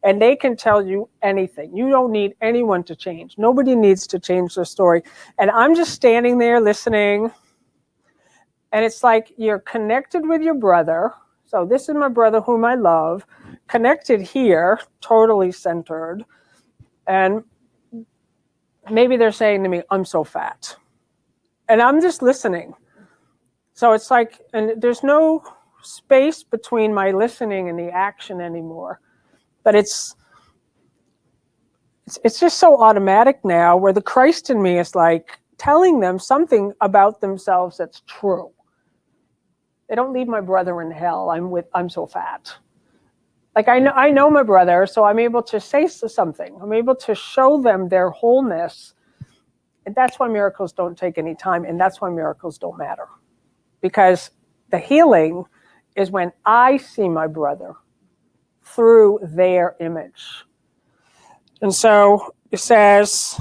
and they can tell you anything. You don't need anyone to change. Nobody needs to change their story. And I'm just standing there listening. And it's like you're connected with your brother. So this is my brother whom I love, connected here, totally centered. And maybe they're saying to me, I'm so fat. And I'm just listening. So it's like, and there's no space between my listening and the action anymore. But it's just so automatic now, where the Christ in me is like telling them something about themselves that's true. They don't leave my brother in hell. I'm so fat. Like, I know my brother, so I'm able to say something. I'm able to show them their wholeness. And that's why miracles don't take any time. And that's why miracles don't matter. Because the healing is when I see my brother through their image. And so it says,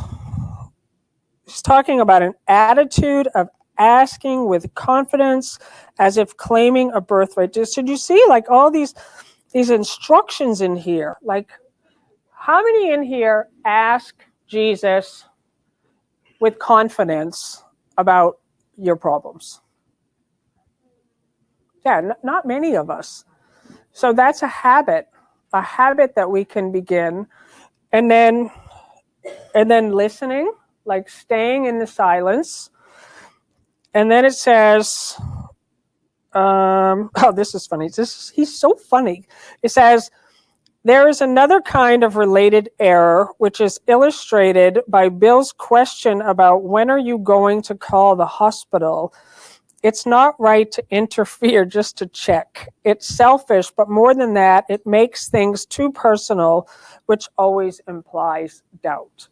he's talking about an attitude of asking with confidence, as if claiming a birthright. Did you see, like, all these instructions in here? Like, how many in here ask Jesus with confidence about your problems? Yeah, not many of us. So that's a habit that we can begin, and then listening, like staying in the silence. And then it says, this is funny. He's so funny. It says, there is another kind of related error, which is illustrated by Bill's question about when are you going to call the hospital, it's not right to interfere just to check. It's selfish, but more than that, it makes things too personal, which always implies doubt.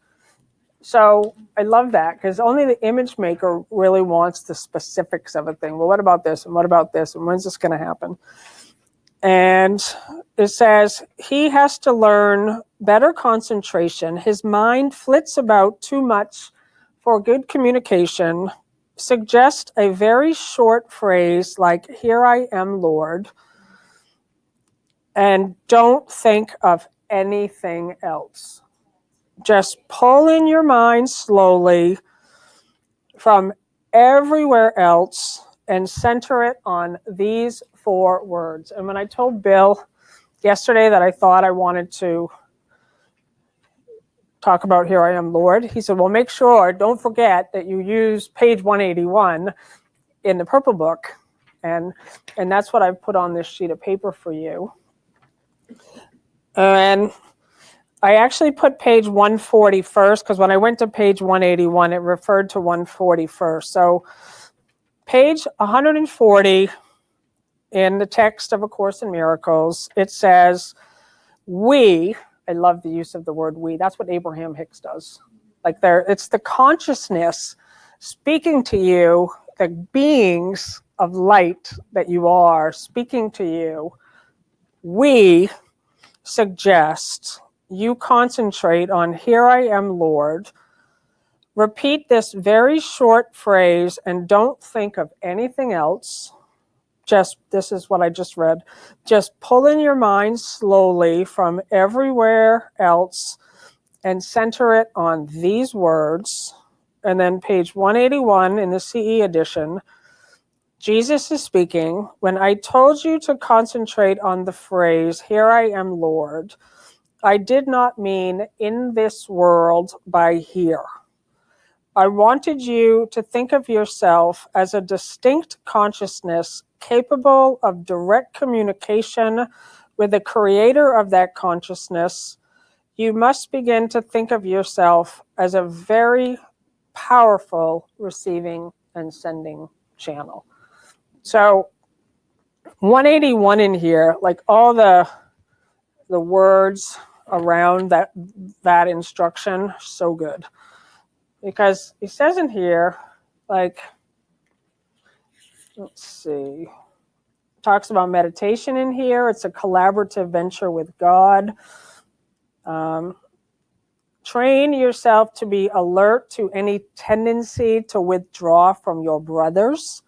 So I love that, because only the image maker really wants the specifics of a thing. Well, what about this? And what about this? And when's this going to happen? And it says, he has to learn better concentration. His mind flits about too much for good communication. Suggest a very short phrase like, here I am, Lord. And don't think of anything else. Just pull in your mind slowly from everywhere else and center it on these 4 words. And when I told Bill yesterday that I thought I wanted to talk about Here I Am, Lord, he said, well, make sure, don't forget that you use page 181 in the purple book. And that's what I've put on this sheet of paper for you. And I actually put page 140 first, because when I went to page 181, it referred to 140 first. So page 140 in the text of A Course in Miracles, it says, we, I love the use of the word we, that's what Abraham Hicks does. Like it's the consciousness speaking to you, the beings of light that you are speaking to you. We suggest you concentrate on Here I Am, Lord. Repeat this very short phrase and don't think of anything else. This is what I just read. Just pull in your mind slowly from everywhere else and center it on these words. And then page 181 in the CE edition, Jesus is speaking. When I told you to concentrate on the phrase, here I am, Lord, I did not mean in this world by here. I wanted you to think of yourself as a distinct consciousness capable of direct communication with the creator of that consciousness. You must begin to think of yourself as a very powerful receiving and sending channel. So 181 in here, like all the words around that instruction, so good. Because he says in here, like, let's see, talks about meditation in here. It's a collaborative venture with God. Train yourself to be alert to any tendency to withdraw from your brothers.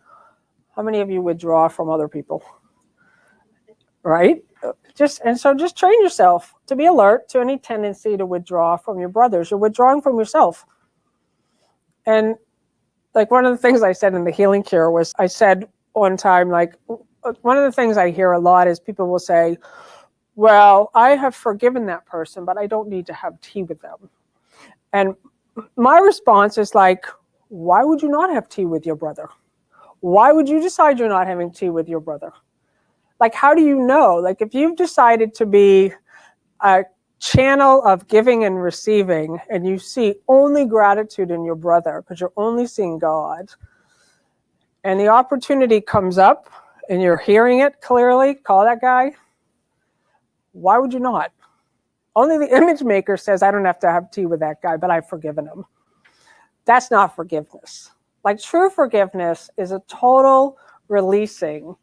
How many of you withdraw from other people? Right? Just train yourself to be alert to any tendency to withdraw from your brothers. You're withdrawing from yourself. And like one of the things I said in the Healing Cure was, I said one time, like, one of the things I hear a lot is people will say, well, I have forgiven that person, but I don't need to have tea with them. And my response is like, why would you not have tea with your brother? Why would you decide you're not having tea with your brother? Like, how do you know? Like, if you've decided to be a channel of giving and receiving, and you see only gratitude in your brother because you're only seeing God, and the opportunity comes up and you're hearing it clearly, call that guy, why would you not? Only the image maker says, I don't have to have tea with that guy, but I've forgiven him. That's not forgiveness. Like, true forgiveness is a total releasing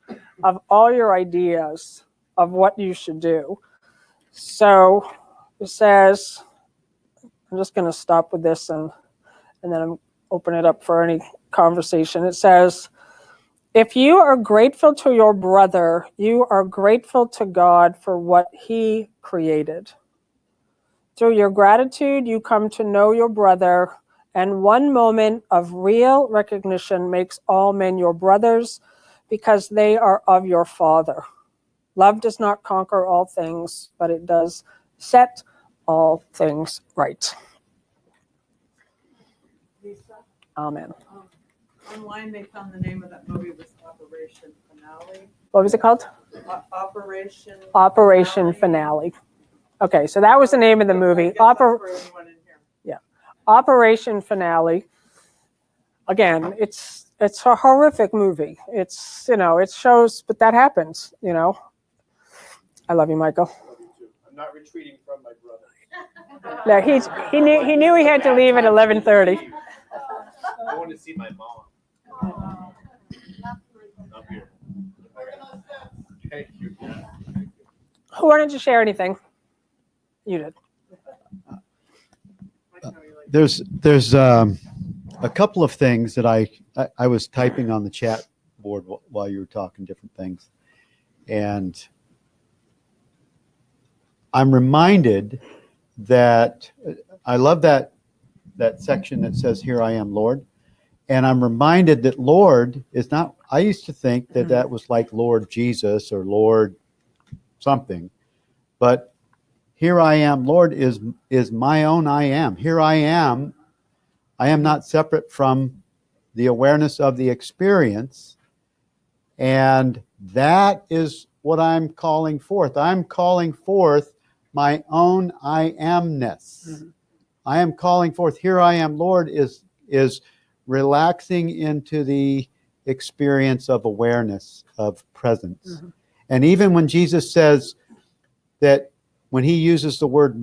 of all your ideas of what you should do. So it says, I'm just going to stop with this and then I'm open it up for any conversation. It says, if you are grateful to your brother, you are grateful to God for what he created. Through your gratitude, you come to know your brother, and one moment of real recognition makes all men your brothers because they are of your Father. Love does not conquer all things, but it does set all things right. Lisa, Amen. online they found the name of that movie was Operation Finale. What was it called? Operation Finale. Okay, so that was the name of the movie. I guess that's for anyone in here. Operation Finale. Again, it's It's a horrific movie. It's, it shows, but that happens, I love you, Michael. I'm not retreating from my brother. No, he knew he had to leave at 11:30. I want to see my mom. Up here. Thank you. Who wanted to share anything? You did. There's a couple of things that I was typing on the chat board while you were talking different things, and I'm reminded that I love that section that says, "Here I am, Lord," and I'm reminded that Lord is not. I used to think that was like Lord Jesus or Lord something, but here I am, Lord, is my own I am. Here I am. I am not separate from the awareness of the experience. And that is what I'm calling forth. I'm calling forth my own I amness. Mm-hmm. I am calling forth, here I am, Lord, is relaxing into the experience of awareness, of presence. Mm-hmm. And even when Jesus says that, when he uses the word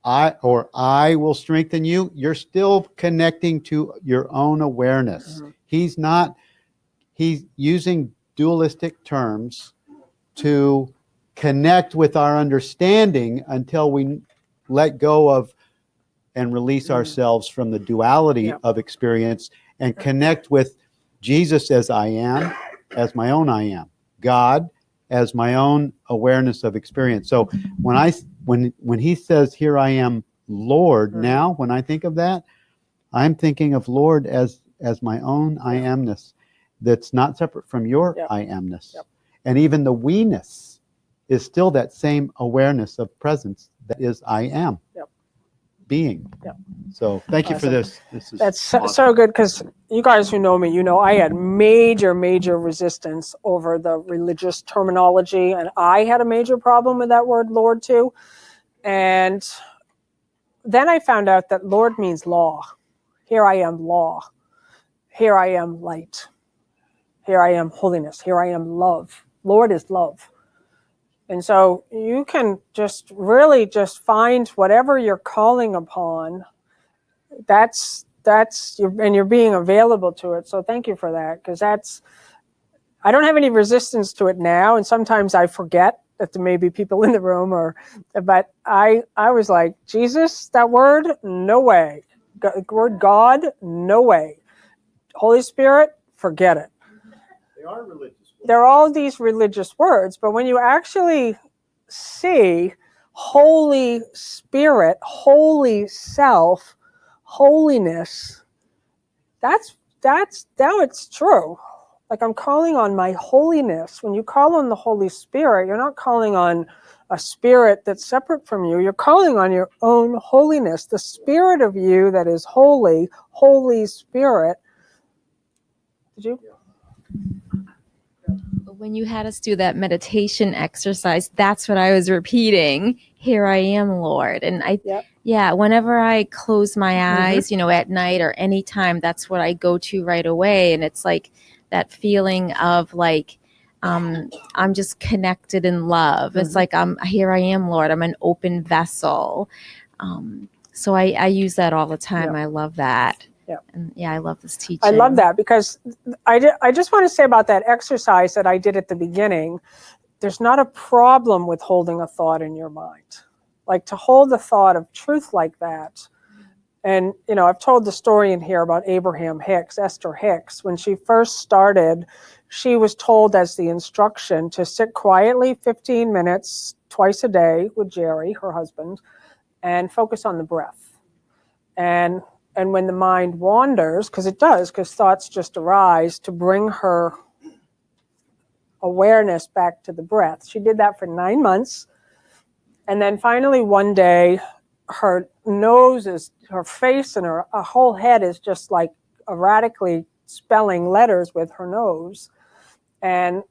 I will strengthen you, you're still connecting to your own awareness. Mm-hmm. He's using dualistic terms to connect with our understanding until we let go of and release ourselves from the duality of experience and connect with Jesus as I am, as my own I am, God as my own awareness of experience. So when he says, here I am, Lord, now when I think of that, I'm thinking of Lord as my own I amness that's not separate from your I amness. Yep. And even the we-ness is still that same awareness of presence that is I am. Yep. Being. Yep. So thank you for this. That's so good, because you guys who know me, I had major resistance over the religious terminology, and I had a major problem with that word Lord too. And then I found out that Lord means law. Here I am, law. Here I am, light. Here I am, holiness. Here I am, love. Lord is love. And so you can just really just find whatever you're calling upon. You're being available to it. So thank you for that, because I don't have any resistance to it now. And sometimes I forget that there may be people in the room, but I was like, Jesus, that word, no way. Word God, no way. Holy Spirit, forget it. They are religious. They're all these religious words, but when you actually see Holy Spirit, holy self, holiness, that's now it's true. Like, I'm calling on my holiness. When you call on the Holy Spirit, you're not calling on a spirit that's separate from you. You're calling on your own holiness, the spirit of you that is holy, Holy Spirit. Did you? When you had us do that meditation exercise, that's what I was repeating. Here I am, Lord. And whenever I close my eyes, at night or anytime, that's what I go to right away. And it's like that feeling of like, I'm just connected in love. It's like, here I am, Lord. I'm an open vessel. So I use that all the time. I love that. Yeah. And I love this teaching. I love that, because I just want to say about that exercise that I did at the beginning, there's not a problem with holding a thought in your mind. Like, to hold the thought of truth like that. And, I've told the story in here about Esther Hicks. When she first started, she was told as the instruction to sit quietly 15 minutes twice a day with Jerry, her husband, and focus on the breath. And when the mind wanders, because thoughts just arise, to bring her awareness back to the breath. She did that for 9 months. And then finally one day, her face and her whole head is just like erratically spelling letters with her nose. And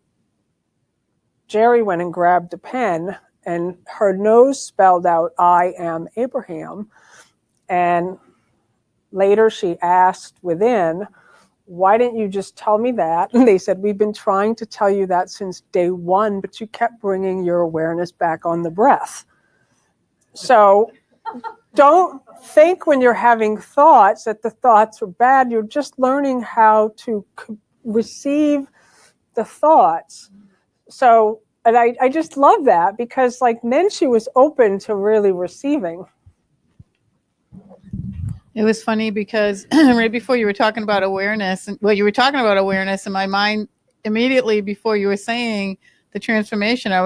Jerry went and grabbed a pen, and her nose spelled out, I am Abraham. And later she asked within, why didn't you just tell me that? And they said, we've been trying to tell you that since day one, but you kept bringing your awareness back on the breath. So don't think when you're having thoughts that the thoughts are bad. You're just learning how to receive the thoughts. So, and I just love that, because like then she was open to really receiving. It was funny because right before you were talking about awareness, and well, you were talking about awareness in my mind immediately before you were saying the transformation. I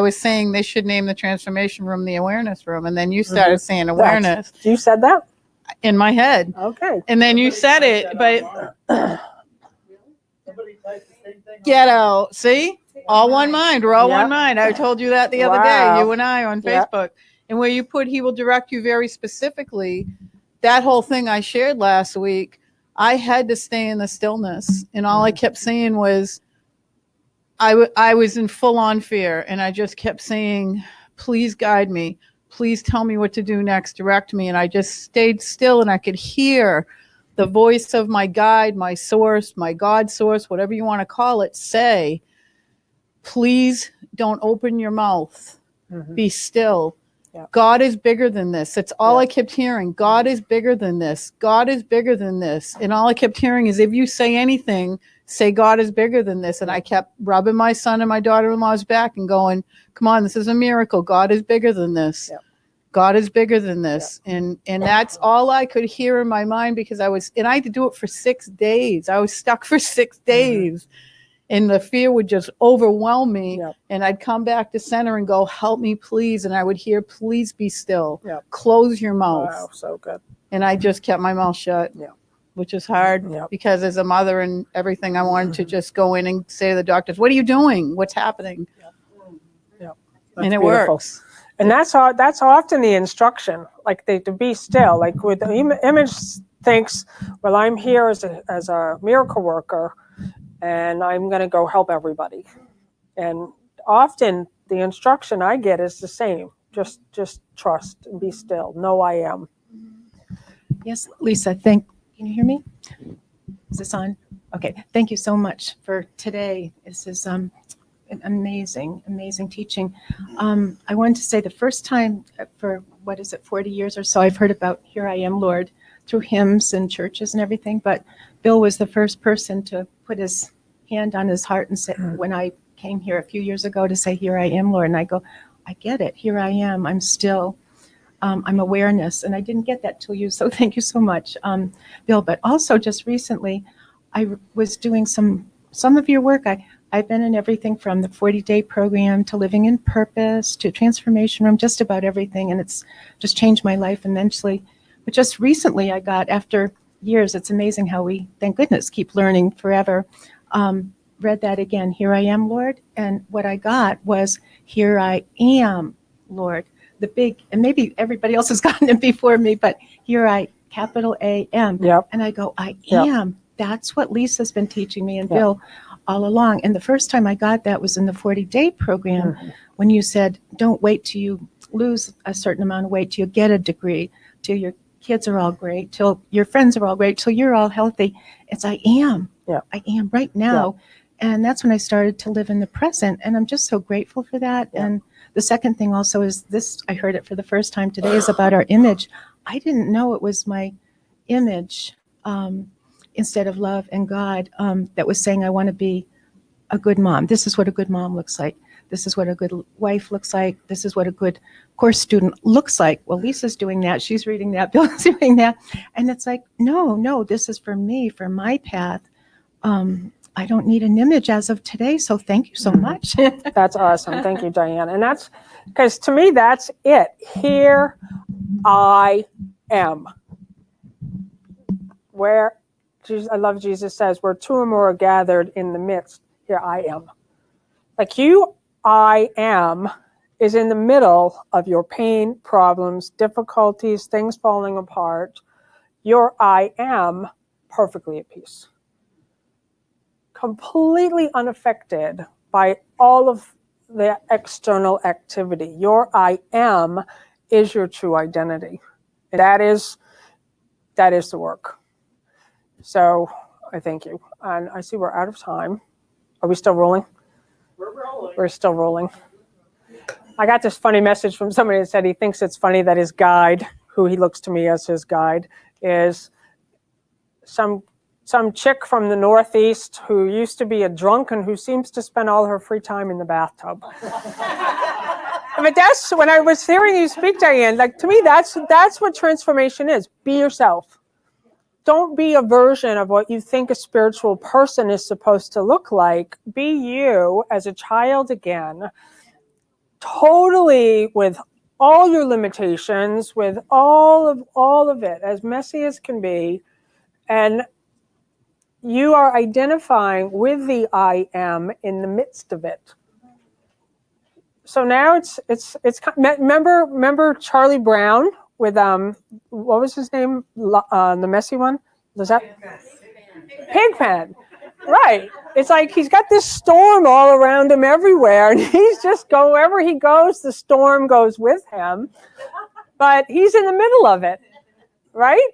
was saying they should name the transformation room the awareness room, and then you started saying awareness. You said that in my head. Okay. And then you said it, but get out. See, all one mind. We're all one mind. I told you that the other day, you and I on Facebook, and where you put he will direct you very specifically. That whole thing I shared last week, I had to stay in the stillness. And all I kept saying was, I was in full on fear. And I just kept saying, please guide me. Please tell me what to do next. Direct me. And I just stayed still, and I could hear the voice of my guide, my source, my God source, whatever you want to call it, say, please don't open your mouth. Be still. Yeah. God is bigger than this. That's all I kept hearing. God is bigger than this. God is bigger than this. And all I kept hearing is, if you say anything, say God is bigger than this. And I kept rubbing my son and my daughter-in-law's back and going, come on, this is a miracle. God is bigger than this. Yeah. God is bigger than this. Yeah. And that's all I could hear in my mind, because I had to do it for 6 days. I was stuck for 6 days. And the fear would just overwhelm me. Yep. And I'd come back to center and go, help me, please. And I would hear, please be still. Yep. Close your mouth. Wow, so good. And I just kept my mouth shut, which is hard because as a mother and everything, I wanted to just go in and say to the doctors, what are you doing? What's happening? And it works. And that's often the instruction, like to be still. Like with the image thinks, well, I'm here as a miracle worker, and I'm going to go help everybody. And often the instruction I get is the same. Just trust and be still. Know I am. Yes, Lisa, can you hear me? Is this on? Okay. Thank you so much for today. This is an amazing teaching. I wanted to say the first time for, 40 years or so, I've heard about Here I Am, Lord, through hymns and churches and everything. But Bill was the first person to put his hand on his heart and say, when I came here a few years ago, to say, here I am, Lord. And I go, I get it. Here I am. I'm still, I'm awareness. And I didn't get that till you. So thank you so much, Bill. But also just recently, I was doing some of your work. I've been in everything from the 40-day program to Living in Purpose to Transformation Room, just about everything. And it's just changed my life immensely. But just recently I got, after years, it's amazing how we, thank goodness, keep learning forever. Read that again, Here I Am, Lord. And what I got was, Here I Am, Lord. The big, and maybe everybody else has gotten it before me, but here I, capital A-M. Yep. And I go, I am. That's what Lisa's been teaching me and Bill all along. And the first time I got that was in the 40-day program, when you said, don't wait till you lose a certain amount of weight, till you get a degree, till your kids are all great, till your friends are all great, till you're all healthy. It's I am. Yeah. I am right now. Yeah. And that's when I started to live in the present. And I'm just so grateful for that. Yeah. And the second thing also is this, I heard it for the first time today, is about our image. I didn't know it was my image instead of love and God that was saying, I want to be a good mom. This is what a good mom looks like. This is what a good wife looks like. This is what a good course student looks like. Well, Lisa's doing that. She's reading that. Bill's doing that. And it's like, no, this is for me, for my path. I don't need an image as of today. So thank you so much. That's awesome. Thank you, Diane. And that's, because to me, that's it. Here I am. Where, Jesus, I love Jesus says, where two or more are gathered in the midst, here I am. Like you, I am, is in the middle of your pain, problems, difficulties, things falling apart. Your I am perfectly at peace. Completely unaffected by all of the external activity. Your I am is your true identity. That is that is the work. So I thank you. And I see we're out of time. Are we still rolling? We're rolling. We're still rolling. I got this funny message from somebody that said he thinks it's funny that his guide, who he looks to me as his guide, is some chick from the Northeast who used to be a drunk and who seems to spend all her free time in the bathtub. But that's when I was hearing you speak, Diane, like to me, that's what transformation is. Be yourself. Don't be a version of what you think a spiritual person is supposed to look like. Be you as a child again, totally with all your limitations, with all of it, as messy as can be. And you are identifying with the I am in the midst of it. So now it's remember Charlie Brown with what was his name, the messy one, was that Pigpen? Right. It's like he's got this storm all around him everywhere, and he's just wherever he goes, the storm goes with him. But he's in the middle of it, right?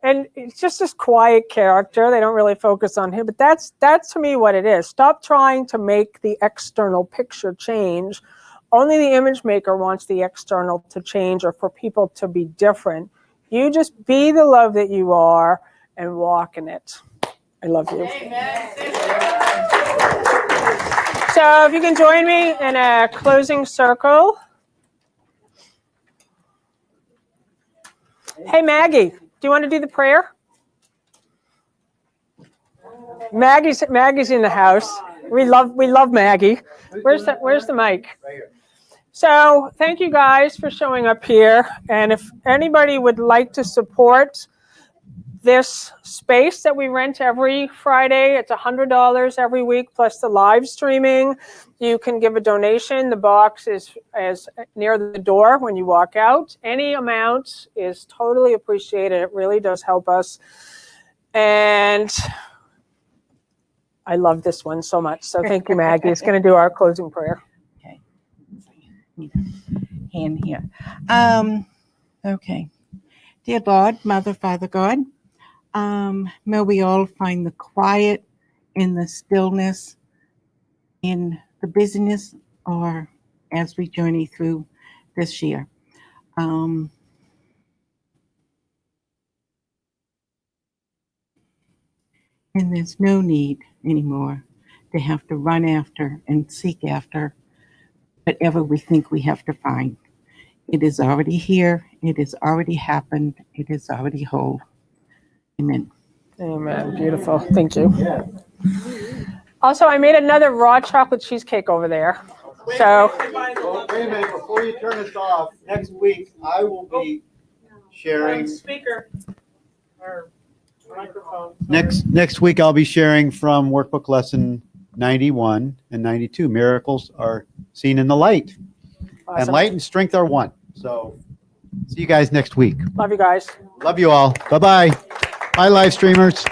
And it's just this quiet character. They don't really focus on him, but that's to me what it is. Stop trying to make the external picture change. Only the image maker wants the external to change or for people to be different. You just be the love that you are and walk in it. I love you. Amen. So if you can join me in a closing circle. Hey, Maggie. Do you want to do the prayer? Maggie's in the house. We love Maggie. Where's the mic? Right here. So thank you guys for showing up here. And if anybody would like to support this space that we rent every Friday, it's $100 every week plus the live streaming. You can give a donation. The box is near the door when you walk out. Any amount is totally appreciated. It really does help us. And I love this one so much. So thank you, Maggie. It's going to do our closing prayer. Okay. Hand here. Okay. Dear Lord, Mother, Father God, may we all find the quiet in the stillness, in the busyness, or as we journey through this year. And there's no need anymore to have to run after and seek after whatever we think we have to find. It is already here. It has already happened. It is already whole. Amen. Amen. Beautiful. Thank you. Also, I made another raw chocolate cheesecake over there. So Well, wait a minute, before you turn us off, next week I will be sharing. Speaker or microphone. Next week I'll be sharing from workbook lesson 91 and 92. Miracles are seen in the light. awesome. And light and strength are one. So see you guys next week. Love you guys. Love you all. Bye-bye. Bye, live streamers.